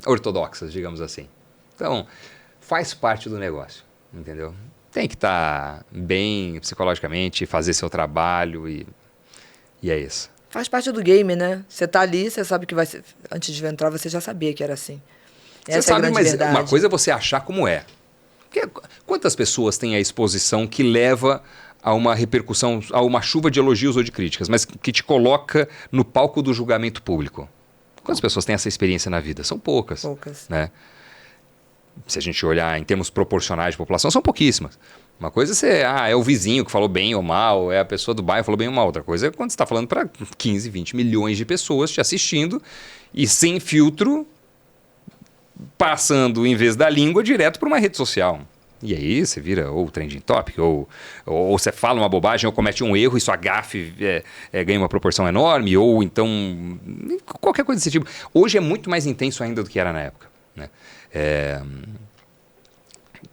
[SPEAKER 1] ortodoxas, digamos assim. Então, faz parte do negócio, entendeu? Tem que estar bem psicologicamente, fazer seu trabalho e é isso.
[SPEAKER 2] Faz parte do game, né? Você tá ali, você sabe que vai ser... Antes de entrar, você já sabia que era assim. Essa é a grande verdade.
[SPEAKER 1] Uma coisa é você achar como é. Porque quantas pessoas têm a exposição que leva a uma repercussão, a uma chuva de elogios ou de críticas, mas que te coloca no palco do julgamento público? Quantas pessoas têm essa experiência na vida? São poucas.
[SPEAKER 2] Poucas.
[SPEAKER 1] Né? Se a gente olhar em termos proporcionais de população, são pouquíssimas. Uma coisa é o vizinho que falou bem ou mal, é a pessoa do bairro que falou bem ou mal. Outra coisa é quando você está falando para 15, 20 milhões de pessoas te assistindo e sem filtro, passando, em vez da língua, direto para uma rede social. E aí você vira ou trending topic, ou você fala uma bobagem, ou comete um erro e sua gafe ganha uma proporção enorme, ou então qualquer coisa desse tipo. Hoje é muito mais intenso ainda do que era na época. Né?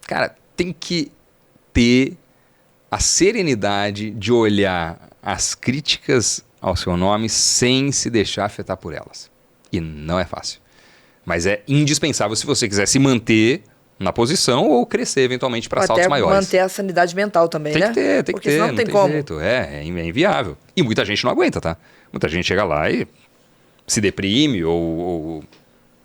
[SPEAKER 1] Cara, tem que ter a serenidade de olhar as críticas ao seu nome sem se deixar afetar por elas. E não é fácil. Mas é indispensável se você quiser se manter na posição ou crescer eventualmente para saltos maiores.
[SPEAKER 2] Até manter a sanidade mental também, né?
[SPEAKER 1] Tem que ter.
[SPEAKER 2] Porque senão não tem como.
[SPEAKER 1] Jeito. É inviável. E muita gente não aguenta, tá? Muita gente chega lá e se deprime ou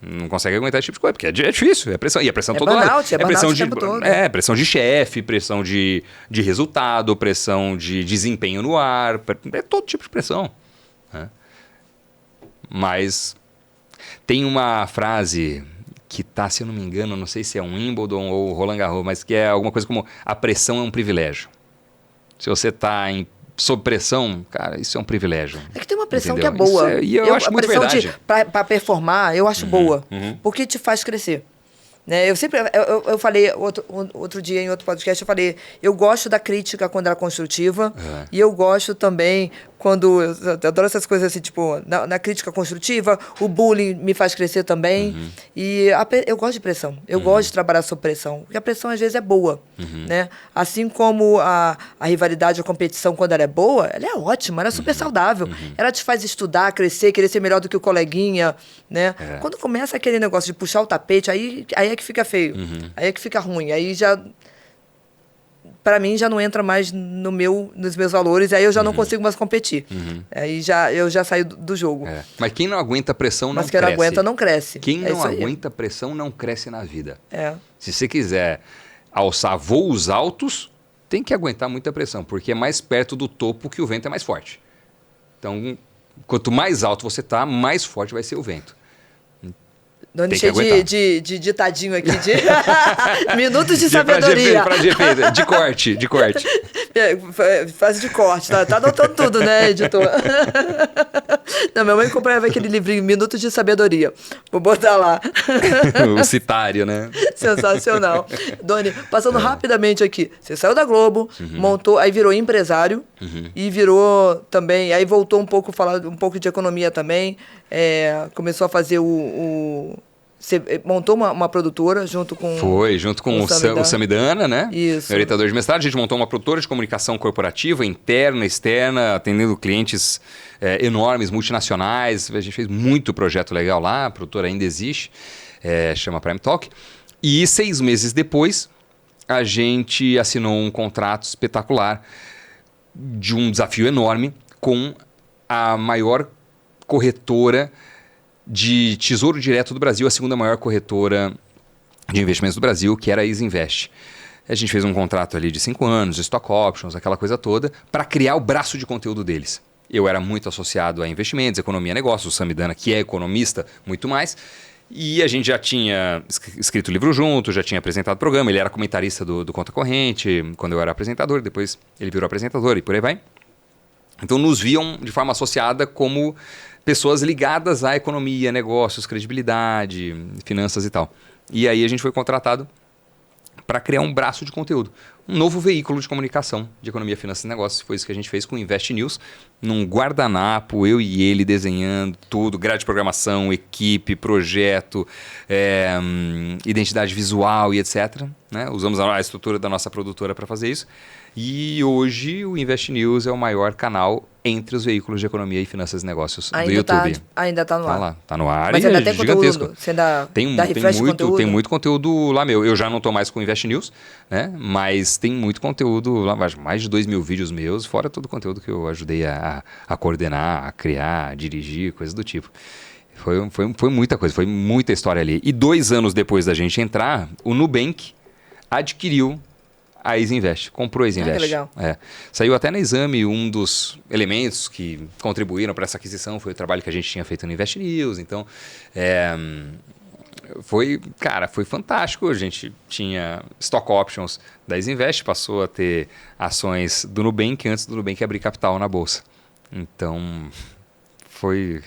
[SPEAKER 1] não consegue aguentar esse tipo de coisa, porque é difícil, é pressão. E a pressão toda hora.
[SPEAKER 2] É pressão de tempo todo.
[SPEAKER 1] Pressão de chefe, pressão de resultado, pressão de desempenho no ar, é todo tipo de pressão. Né? Mas tem uma frase que tá, se eu não me engano, não sei se é um Wimbledon ou Roland Garros, mas que é alguma coisa como a pressão é um privilégio. Se você tá sob pressão, cara, isso é um privilégio. É
[SPEAKER 2] que tem uma pressão,
[SPEAKER 1] entendeu?
[SPEAKER 2] Que é boa.
[SPEAKER 1] E eu acho muito verdade.
[SPEAKER 2] Para performar, eu acho boa. Porque te faz crescer. Né? Eu falei outro dia em outro podcast, eu falei, eu gosto da crítica quando ela é construtiva, e eu gosto também quando, eu adoro essas coisas assim, tipo, na crítica construtiva, o bullying me faz crescer também, e eu gosto de pressão, eu gosto de trabalhar sob pressão, porque a pressão às vezes é boa, né? Assim como a rivalidade, a competição, quando ela é boa, ela é ótima, ela é super saudável, ela te faz estudar, crescer, querer ser melhor do que o coleguinha, né? Quando começa aquele negócio de puxar o tapete, aí é que fica feio, aí é que fica ruim, aí já... Para mim, já não entra mais nos meus valores, aí eu já não consigo mais competir. Aí eu já saio do jogo.
[SPEAKER 1] Mas quem não aguenta pressão não
[SPEAKER 2] cresce. Mas quem não aguenta, não cresce.
[SPEAKER 1] Quem não aguenta pressão não cresce na vida.
[SPEAKER 2] É.
[SPEAKER 1] Se você quiser alçar voos altos, tem que aguentar muita pressão, porque é mais perto do topo que o vento é mais forte. Então, quanto mais alto você está, mais forte vai ser o vento.
[SPEAKER 2] Doni cheio de ditadinho aqui, de minutos de sabedoria.
[SPEAKER 1] Pra GP, de corte.
[SPEAKER 2] Faz de corte, tá anotando tudo, né, editor? Não, minha mãe comprava aquele livrinho, Minutos de Sabedoria. Vou botar lá.
[SPEAKER 1] O citário, né?
[SPEAKER 2] Sensacional. Doni, passando rapidamente aqui. Você saiu da Globo, montou, aí virou empresário e virou também, aí voltou falar um pouco de economia também, começou a fazer Você montou uma produtora junto com...
[SPEAKER 1] Junto com o Samidana, né?
[SPEAKER 2] Isso.
[SPEAKER 1] Meu orientador de mestrado. A gente montou uma produtora de comunicação corporativa, interna, externa, atendendo clientes enormes, multinacionais. A gente fez muito projeto legal lá, a produtora ainda existe, chama Prime Talk. E 6 meses depois, a gente assinou um contrato espetacular de um desafio enorme com a maior corretora de Tesouro Direto do Brasil, a segunda maior corretora de investimentos do Brasil, que era a Isinvest. A gente fez um contrato ali de 5 anos, stock options, aquela coisa toda, para criar o braço de conteúdo deles. Eu era muito associado a investimentos, economia e negócios, o Samidana, que é economista, muito mais. E a gente já tinha escrito livro junto, já tinha apresentado programa, ele era comentarista do Conta Corrente, quando eu era apresentador, depois ele virou apresentador e por aí vai. Então nos viam de forma associada como pessoas ligadas à economia, negócios, credibilidade, finanças e tal. E aí a gente foi contratado para criar um braço de conteúdo, um novo veículo de comunicação de economia, finanças e negócios. Foi isso que a gente fez com o Invest News, num guardanapo, eu e ele desenhando tudo, grade de programação, equipe, projeto, identidade visual e etc. Né? Usamos a estrutura da nossa produtora para fazer isso. E hoje o Invest News é o maior canal entre os veículos de economia e finanças e negócios do YouTube.
[SPEAKER 2] Ainda está no ar.
[SPEAKER 1] Tá lá, tá no ar.
[SPEAKER 2] Mas
[SPEAKER 1] e
[SPEAKER 2] ainda
[SPEAKER 1] é
[SPEAKER 2] tem
[SPEAKER 1] gigantesco.
[SPEAKER 2] Conteúdo? Você ainda dá refresh de conteúdo?
[SPEAKER 1] Tem muito conteúdo lá meu. Eu já não estou mais com o Invest News, né? Mas tem muito conteúdo lá, mais de 2.000 vídeos meus, fora todo o conteúdo que eu ajudei a coordenar, a criar, a dirigir, coisas do tipo. Foi muita coisa, foi muita história ali. E 2 anos depois da gente entrar, o Nubank adquiriu a Isinvest, comprou a Isinvest.
[SPEAKER 2] Que legal.
[SPEAKER 1] Saiu até na Exame, um dos elementos que contribuíram para essa aquisição foi o trabalho que a gente tinha feito no Invest News. Então, foi fantástico. A gente tinha stock options da Isinvest, passou a ter ações do Nubank antes do Nubank abrir capital na bolsa. Então, foi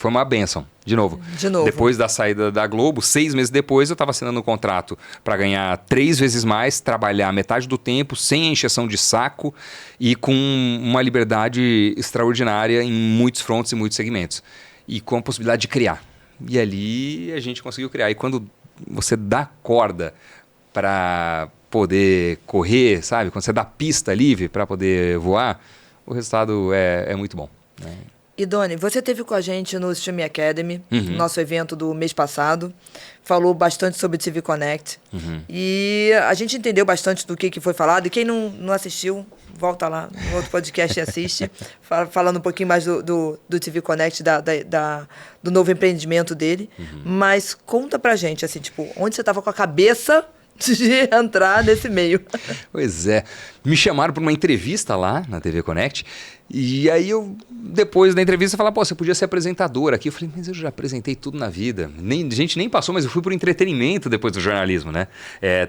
[SPEAKER 1] uma bênção. De novo. Depois da saída da Globo, 6 meses depois, eu estava assinando um contrato para ganhar 3 vezes mais, trabalhar metade do tempo, sem encheção de saco e com uma liberdade extraordinária em muitos fronts e muitos segmentos. E com a possibilidade de criar. E ali a gente conseguiu criar. E quando você dá corda para poder correr, sabe? Quando você dá pista livre para poder voar, o resultado é muito bom. Né?
[SPEAKER 2] E Doni, você esteve com a gente no Streaming Academy, nosso evento do mês passado, falou bastante sobre o TV Connect, e a gente entendeu bastante do que foi falado, e quem não assistiu, volta lá no outro podcast e assiste, falando um pouquinho mais do TV Connect, do novo empreendimento dele, mas conta pra gente, assim, tipo, onde você estava com a cabeça de entrar nesse meio.
[SPEAKER 1] Pois é. Me chamaram para uma entrevista lá na TV Connect. E aí eu, depois da entrevista, falava, pô, você podia ser apresentador aqui. Eu falei, mas eu já apresentei tudo na vida. A gente nem passou, mas eu fui pro entretenimento depois do jornalismo, né?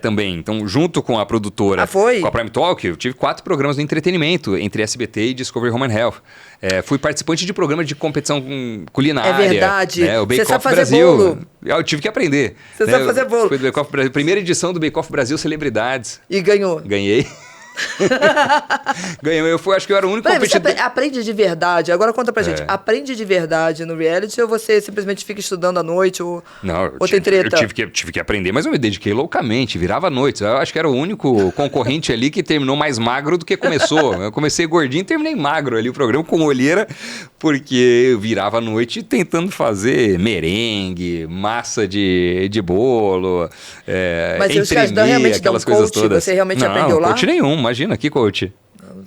[SPEAKER 1] Também. Então, junto com a produtora, com a Prime Talk, eu tive 4 programas de entretenimento entre SBT e Discovery Home and Health. Fui participante de programa de competição culinária.
[SPEAKER 2] É verdade.
[SPEAKER 1] Né? O Bake
[SPEAKER 2] Você
[SPEAKER 1] Off
[SPEAKER 2] sabe fazer
[SPEAKER 1] Brasil.
[SPEAKER 2] bolo.
[SPEAKER 1] Eu tive que aprender.
[SPEAKER 2] Você sabe fazer bolo.
[SPEAKER 1] Foi do Bake Off Brasil. Primeira edição do Bake Off Brasil Celebridades.
[SPEAKER 2] E ganhou.
[SPEAKER 1] Ganhei. Ganhei. Acho que eu era o único competidor.
[SPEAKER 2] Você aprende de verdade. Agora conta pra gente. Aprende de verdade no reality ou você simplesmente fica estudando à noite ou tem treta?
[SPEAKER 1] Eu tive que aprender, mas eu me dediquei loucamente, virava à noite. Eu acho que era o único concorrente ali que terminou mais magro do que começou. Eu comecei gordinho e terminei magro ali o programa com olheira, porque eu virava à noite tentando fazer merengue, massa de bolo,
[SPEAKER 2] mas os caras realmente
[SPEAKER 1] aquelas
[SPEAKER 2] dão
[SPEAKER 1] coisas
[SPEAKER 2] coach,
[SPEAKER 1] todas.
[SPEAKER 2] você realmente aprendeu lá?
[SPEAKER 1] Coach nenhum, imagina, que coach?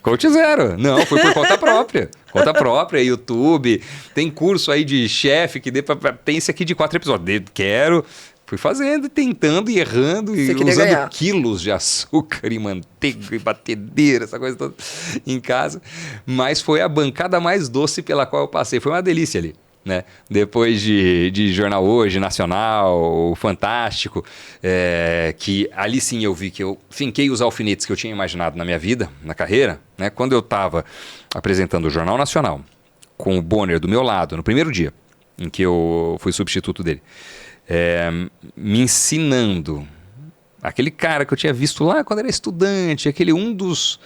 [SPEAKER 1] Coach zero. Não, foi por conta própria. Conta própria, YouTube. Tem curso aí de chefe que tem esse aqui de 4 episódios. Quero. Fui fazendo, tentando e errando e usando quilos de açúcar e manteiga e batedeira, essa coisa toda em casa. Mas foi a bancada mais doce pela qual eu passei. Foi uma delícia ali. Né? Depois de Jornal Hoje, Nacional, Fantástico, que ali sim eu vi que eu finquei os alfinetes que eu tinha imaginado na minha vida, na carreira, né? Quando eu estava apresentando o Jornal Nacional, com o Bonner do meu lado, no primeiro dia em que eu fui substituto dele, me ensinando, aquele cara que eu tinha visto lá quando era estudante, aquele um dos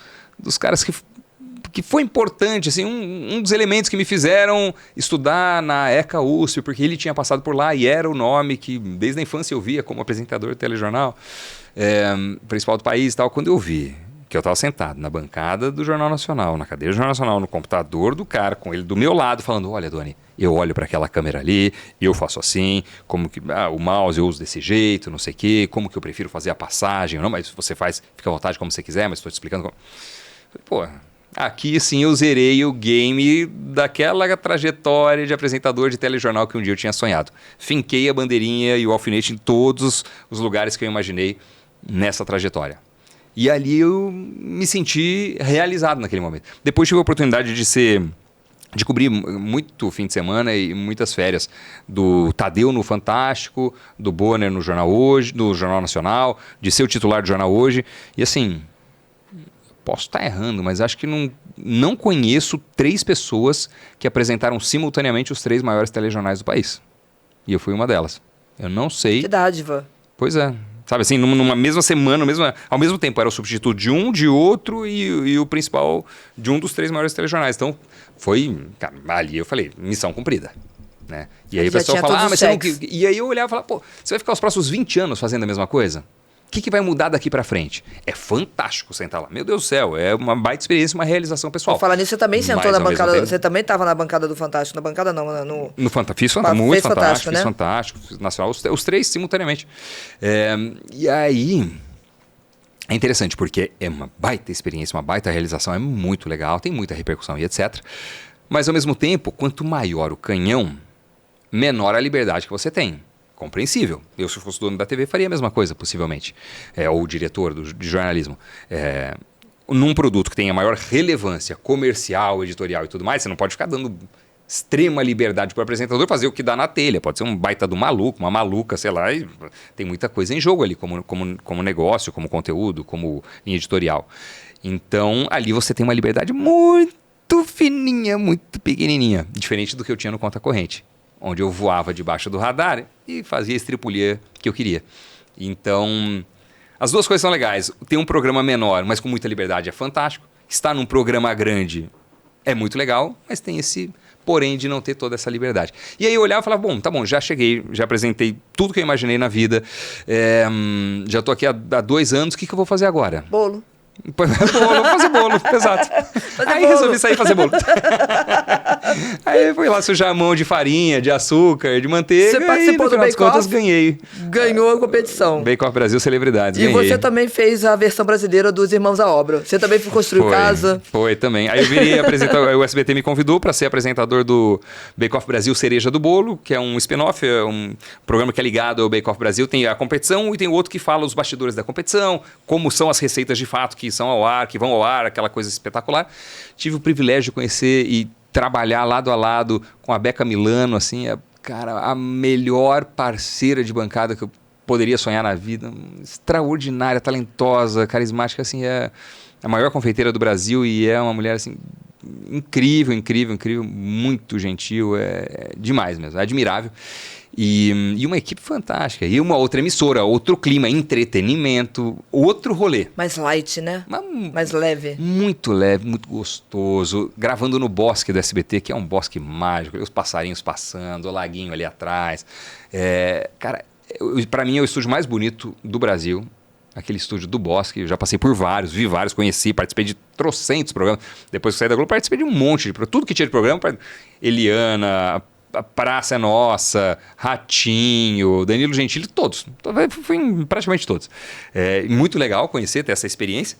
[SPEAKER 1] caras que foi importante, assim, um dos elementos que me fizeram estudar na ECA USP, porque ele tinha passado por lá e era o nome que desde a infância eu via como apresentador de telejornal, principal do país e tal. Quando eu vi que eu estava sentado na bancada do Jornal Nacional, na cadeira do Jornal Nacional, no computador do cara, com ele do meu lado, falando, olha, Doni, eu olho para aquela câmera ali, eu faço assim, como que o mouse eu uso desse jeito, não sei o quê, como que eu prefiro fazer a passagem, não, mas você faz, fica à vontade como você quiser, mas estou te explicando como... Pô... Aqui, sim, eu zerei o game daquela trajetória de apresentador de telejornal que um dia eu tinha sonhado. Finquei a bandeirinha e o alfinete em todos os lugares que eu imaginei nessa trajetória. E ali eu me senti realizado naquele momento. Depois tive a oportunidade de cobrir muito fim de semana e muitas férias do Tadeu no Fantástico, do Bonner no Jornal Hoje, do Jornal Nacional, de ser o titular do Jornal Hoje. E assim... Posso estar errando, mas acho que não conheço 3 pessoas que apresentaram simultaneamente os 3 maiores telejornais do país. E eu fui uma delas. Eu não sei...
[SPEAKER 2] Que dádiva.
[SPEAKER 1] Pois é. Sabe assim, numa mesma semana, ao mesmo tempo, era o substituto de um, de outro e o principal de um dos 3 maiores telejornais. Então, foi... Cara, ali eu falei, missão cumprida. Né? E aí o pessoal fala, mas você não... E aí eu olhava e falava, pô, você vai ficar os próximos 20 anos fazendo a mesma coisa? O que vai mudar daqui pra frente? É fantástico sentar lá. Meu Deus do céu, é uma baita experiência, uma realização pessoal.
[SPEAKER 2] Vou falar nisso, você também sentou na bancada, você também estava na bancada do Fantástico, na bancada não,
[SPEAKER 1] no Fantástico, fiz muito Fantástico, né? Fiz Fantástico, fiz Nacional, os 3 simultaneamente. E aí, é interessante, porque é uma baita experiência, uma baita realização, é muito legal, tem muita repercussão e etc. Mas ao mesmo tempo, quanto maior o canhão, menor a liberdade que você tem. Compreensível. Eu, se fosse dono da TV, faria a mesma coisa, possivelmente. Ou o diretor de jornalismo. Num produto que tenha maior relevância comercial, editorial e tudo mais, você não pode ficar dando extrema liberdade para o apresentador fazer o que dá na telha. Pode ser um baita do maluco, uma maluca, sei lá. E tem muita coisa em jogo ali, como negócio, como conteúdo, como linha editorial. Então, ali você tem uma liberdade muito fininha, muito pequenininha. Diferente do que eu tinha no Conta Corrente, onde eu voava debaixo do radar e fazia a estripulia que eu queria. Então, as duas coisas são legais. Ter um programa menor, mas com muita liberdade é fantástico. Estar num programa grande é muito legal, mas tem esse porém de não ter toda essa liberdade. E aí eu olhava e falava, bom, tá bom, já cheguei, já apresentei tudo que eu imaginei na vida, já estou aqui há 2 anos, o que eu vou fazer agora?
[SPEAKER 2] Bolo.
[SPEAKER 1] Vou fazer bolo, exato. Aí resolvi sair e fazer bolo. Aí fui lá sujar a mão de farinha, de açúcar, de manteiga.
[SPEAKER 2] Você participou do Bake Off?
[SPEAKER 1] Ganhei.
[SPEAKER 2] Ganhou a competição.
[SPEAKER 1] Bake Off Brasil Celebridades,
[SPEAKER 2] E
[SPEAKER 1] ganhei.
[SPEAKER 2] você também fez a versão brasileira dos Irmãos à Obra. Você também construiu casa.
[SPEAKER 1] Foi também. Aí eu virei apresentador, o SBT me convidou para ser apresentador do Bake Off Brasil Cereja do Bolo, que é um spin-off, é um programa que é ligado ao Bake Off Brasil. Tem a competição e tem outro que fala os bastidores da competição, como são as receitas de fato que são ao ar, que vão ao ar, aquela coisa espetacular. Tive o privilégio de conhecer e trabalhar lado a lado com a Becca Milano, assim, cara, a melhor parceira de bancada que eu poderia sonhar na vida. Extraordinária, talentosa, carismática, assim, é a maior confeiteira do Brasil e é uma mulher, assim, incrível, muito gentil, é demais mesmo, é admirável. E uma equipe fantástica. E uma outra emissora, outro clima, entretenimento, outro rolê.
[SPEAKER 2] Mais light, né? Mais leve.
[SPEAKER 1] Muito leve, muito gostoso. Gravando no bosque do SBT, que é um bosque mágico. Os passarinhos passando, o laguinho ali atrás. Cara, pra mim é o estúdio mais bonito do Brasil. Aquele estúdio do Bosque. Eu já passei por vários, vi vários, conheci, participei de trocentos programas. Depois que saí da Globo, participei de um monte de programas. Tudo que tinha de programa. Eliana... A Praça é Nossa, Ratinho, Danilo Gentili, todos. Fui em praticamente todos. Muito legal conhecer, ter essa experiência.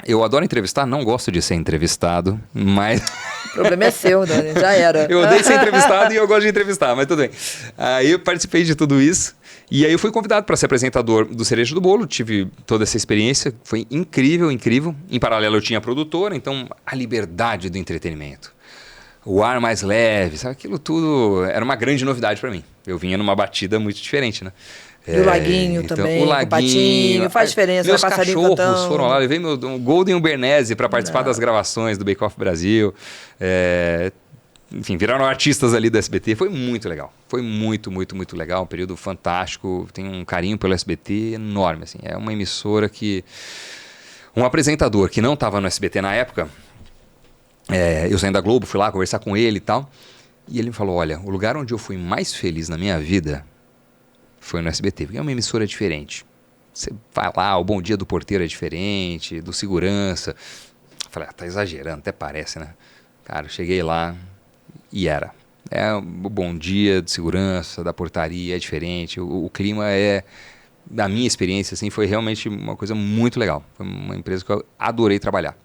[SPEAKER 1] Eu adoro entrevistar, não gosto de ser entrevistado, mas...
[SPEAKER 2] O problema é seu, Dani, já era.
[SPEAKER 1] Eu odeio ser entrevistado e eu gosto de entrevistar, mas tudo bem. Aí eu participei de tudo isso e aí eu fui convidado para ser apresentador do Cereja do Bolo, tive toda essa experiência, foi incrível. Em paralelo eu tinha a produtora, então a liberdade do entretenimento. O ar mais leve, sabe? Aquilo tudo era uma grande novidade para mim. Eu vinha numa batida muito diferente, né?
[SPEAKER 2] E o laguinho
[SPEAKER 1] então,
[SPEAKER 2] também,
[SPEAKER 1] o laguinho,
[SPEAKER 2] patinho, faz diferença.
[SPEAKER 1] Meus
[SPEAKER 2] passarinho
[SPEAKER 1] cachorros
[SPEAKER 2] cantando.
[SPEAKER 1] foram lá, levei meu Golden Bernese para participar das gravações do Bake Off Brasil. Enfim, viraram artistas ali do SBT. Foi muito legal. Foi muito legal. Um período fantástico. Tenho um carinho pelo SBT enorme, assim. É uma emissora que... Um apresentador que não estava no SBT na época... eu saindo da Globo, fui lá conversar com ele e tal. E ele me falou, olha, o lugar onde eu fui mais feliz na minha vida foi no SBT, porque é uma emissora diferente. Você vai lá, o Bom Dia do Porteiro é diferente, do segurança. Eu falei, tá exagerando, até parece, né? Cara, eu cheguei lá e era. O Bom Dia de segurança, da portaria é diferente. O clima da minha experiência, assim, foi realmente uma coisa muito legal. Foi uma empresa que eu adorei trabalhar.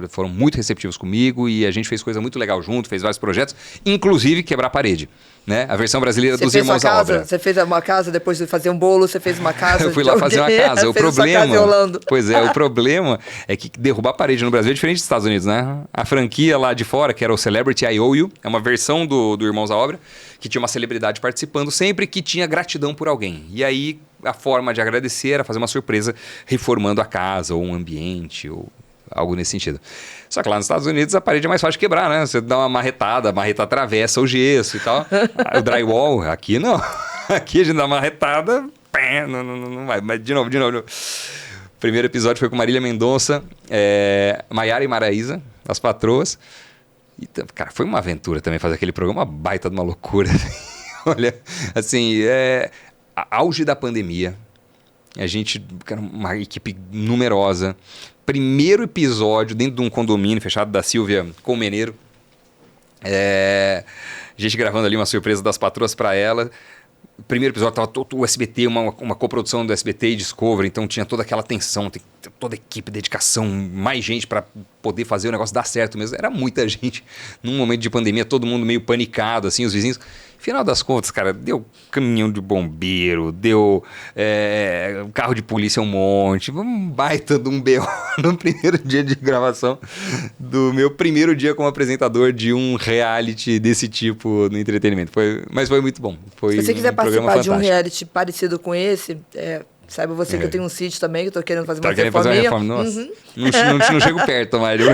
[SPEAKER 1] Foram muito receptivos comigo e a gente fez coisa muito legal junto, fez vários projetos, inclusive quebrar a parede, né? A versão brasileira dos Irmãos à Obra.
[SPEAKER 2] Você fez uma casa depois de fazer um bolo, você fez uma casa.
[SPEAKER 1] Eu fui lá fazer uma casa. O problema, o problema é que derrubar a parede no Brasil é diferente dos Estados Unidos, né? A franquia lá de fora, que era o Celebrity I Owe You, é uma versão do Irmãos à Obra, que tinha uma celebridade participando sempre que tinha gratidão por alguém. E aí a forma de agradecer era fazer uma surpresa reformando a casa ou um ambiente ou algo nesse sentido. Só que lá nos Estados Unidos a parede é mais fácil de quebrar, né? Você dá uma marretada, a marreta atravessa o gesso e tal. O drywall, aqui não. Aqui a gente dá uma marretada, não vai. Mas de novo. O primeiro episódio foi com Marília Mendonça, Maiara e Maraísa, as patroas. E, cara, foi uma aventura também fazer aquele programa, uma baita de uma loucura. Olha, assim, auge da pandemia. A gente, uma equipe numerosa. Primeiro episódio dentro de um condomínio fechado da Silvia Colmeneiro. A gente gravando ali uma surpresa das patroas para ela. Primeiro episódio estava todo o SBT, uma coprodução do SBT e Discovery, então tinha toda aquela tensão, toda a equipe, dedicação, mais gente para poder fazer o negócio dar certo mesmo. Era muita gente. Num momento de pandemia, todo mundo meio panicado, assim, os vizinhos. Final das contas, cara, deu caminhão de bombeiro, deu carro de polícia um monte, um baita de um BO no primeiro dia de gravação do meu primeiro dia como apresentador de um reality desse tipo no entretenimento. Mas foi muito bom.
[SPEAKER 2] Se você quiser participar de um reality parecido com esse, saiba você que eu tenho um sítio também, que eu tô querendo fazer uma reforma.
[SPEAKER 1] Nossa, não chego perto, Mário.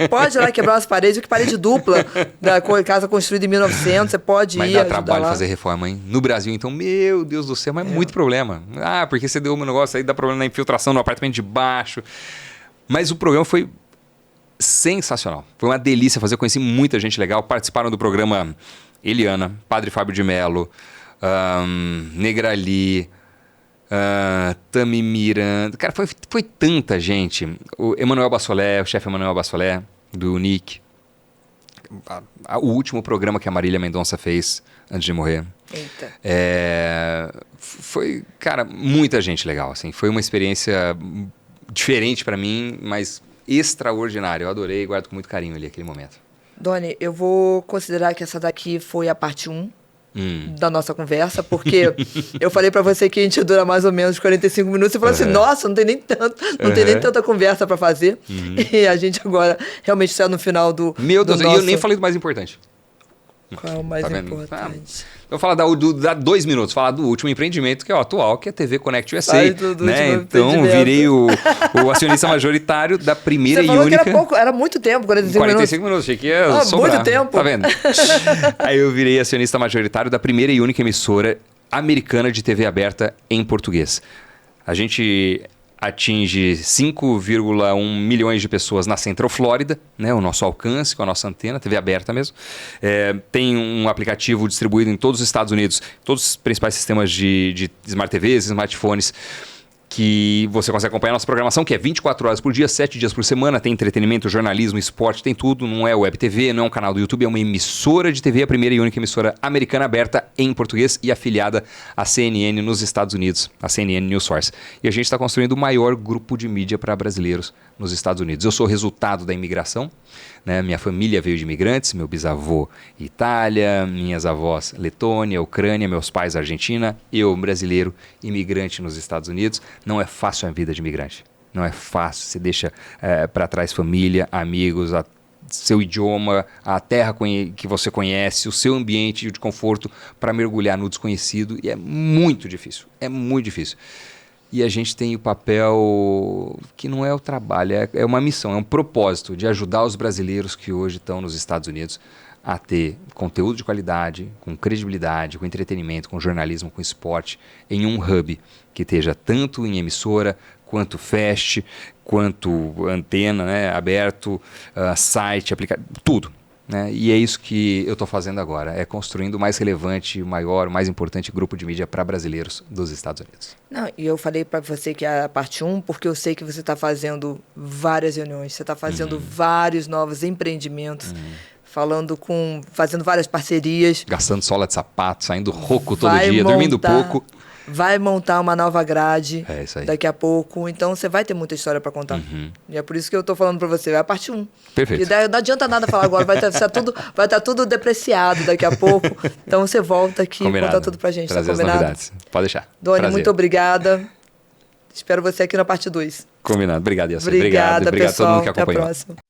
[SPEAKER 2] Pode ir lá quebrar as paredes, que parede dupla da casa construída em 1900, você pode
[SPEAKER 1] mas
[SPEAKER 2] ir.
[SPEAKER 1] Mas dá trabalho fazer reforma, hein? No Brasil, então, meu Deus do céu, mas muito problema. Porque você deu um negócio aí, dá problema na infiltração no apartamento de baixo. Mas o programa foi sensacional. Foi uma delícia fazer, eu conheci muita gente legal. Participaram do programa Eliana, Padre Fábio de Mello, Negrali, Tami Miranda. Cara, foi tanta gente. O Emanuel Bassolé, o chefe Emanuel Bassolé, do Unique. o último programa que a Marília Mendonça fez antes de morrer.
[SPEAKER 2] Eita.
[SPEAKER 1] Foi, cara, muita gente legal, assim. Foi uma experiência diferente para mim, mas extraordinária. Eu adorei e guardo com muito carinho ali aquele momento.
[SPEAKER 2] Doni, eu vou considerar que essa daqui foi a parte 1 da nossa conversa, porque eu falei pra você que a gente dura mais ou menos 45 minutos e falou assim, nossa, não tem nem tanta conversa pra fazer. E a gente agora realmente está no final do
[SPEAKER 1] Meu Deus,
[SPEAKER 2] do
[SPEAKER 1] e
[SPEAKER 2] nosso...
[SPEAKER 1] eu nem falei do mais importante.
[SPEAKER 2] Qual é o mais
[SPEAKER 1] Tá vendo?
[SPEAKER 2] importante?
[SPEAKER 1] Eu vou falar da 2 minutos, falar do último empreendimento, que é o atual, que é a TV Connect USA.
[SPEAKER 2] Fale do
[SPEAKER 1] né?
[SPEAKER 2] último
[SPEAKER 1] Então,
[SPEAKER 2] empreendimento.
[SPEAKER 1] virei o acionista majoritário da primeira
[SPEAKER 2] Você
[SPEAKER 1] e
[SPEAKER 2] falou
[SPEAKER 1] única...
[SPEAKER 2] que era pouco, era muito tempo, 45 minutos.
[SPEAKER 1] achei que ia sobrar.
[SPEAKER 2] Muito tempo.
[SPEAKER 1] Tá vendo? Aí eu virei acionista majoritário da primeira e única emissora americana de TV aberta em português. A gente atinge 5,1 milhões de pessoas na Central Flórida, né, o nosso alcance com a nossa antena, TV aberta mesmo. Tem um aplicativo distribuído em todos os Estados Unidos, todos os principais sistemas de Smart TVs, smartphones, que você consegue acompanhar a nossa programação, que é 24 horas por dia, 7 dias por semana, tem entretenimento, jornalismo, esporte, tem tudo, não é web TV, não é um canal do YouTube, é uma emissora de TV, a primeira e única emissora americana aberta em português e afiliada à CNN nos Estados Unidos, a CNN News Source. E a gente está construindo o maior grupo de mídia para brasileiros nos Estados Unidos. Eu sou resultado da imigração, né? Minha família veio de imigrantes, meu bisavô Itália, minhas avós Letônia, Ucrânia, meus pais Argentina, eu brasileiro, imigrante nos Estados Unidos. Não é fácil a vida de imigrante, não é fácil, você deixa para trás família, amigos, seu idioma, a terra que você conhece, o seu ambiente de conforto para mergulhar no desconhecido e é muito difícil, E a gente tem o papel que não é o trabalho, é uma missão, é um propósito de ajudar os brasileiros que hoje estão nos Estados Unidos a ter conteúdo de qualidade, com credibilidade, com entretenimento, com jornalismo, com esporte, em um hub que esteja tanto em emissora, quanto fast, quanto antena, né, aberto, site, aplicativo, tudo. Né? E é isso que eu estou fazendo agora, é construindo o mais relevante, o maior, o mais importante grupo de mídia para brasileiros dos Estados Unidos.
[SPEAKER 2] Não, e eu falei para você que é a parte 1, porque eu sei que você está fazendo várias reuniões, você está fazendo vários novos empreendimentos, fazendo várias parcerias.
[SPEAKER 1] Gastando sola de sapato, saindo rouco todo dia, dormindo pouco.
[SPEAKER 2] Vai montar uma nova grade
[SPEAKER 1] isso aí.
[SPEAKER 2] daqui a pouco. Então, você vai ter muita história para contar. E é por isso que eu estou falando para você. É a parte 1.
[SPEAKER 1] Perfeito.
[SPEAKER 2] E daí, não adianta nada falar agora. Vai estar tudo depreciado daqui a pouco. Então, você volta aqui e conta tudo para a gente.
[SPEAKER 1] Trazer
[SPEAKER 2] tá combinado?
[SPEAKER 1] as novidades. Pode deixar.
[SPEAKER 2] Doni,
[SPEAKER 1] Prazer.
[SPEAKER 2] muito obrigada. Espero você aqui na parte 2.
[SPEAKER 1] Combinado. Obrigado, Yassi.
[SPEAKER 2] Obrigada,
[SPEAKER 1] Obrigado a todo
[SPEAKER 2] pessoal.
[SPEAKER 1] mundo que acompanhou.
[SPEAKER 2] Até a próxima.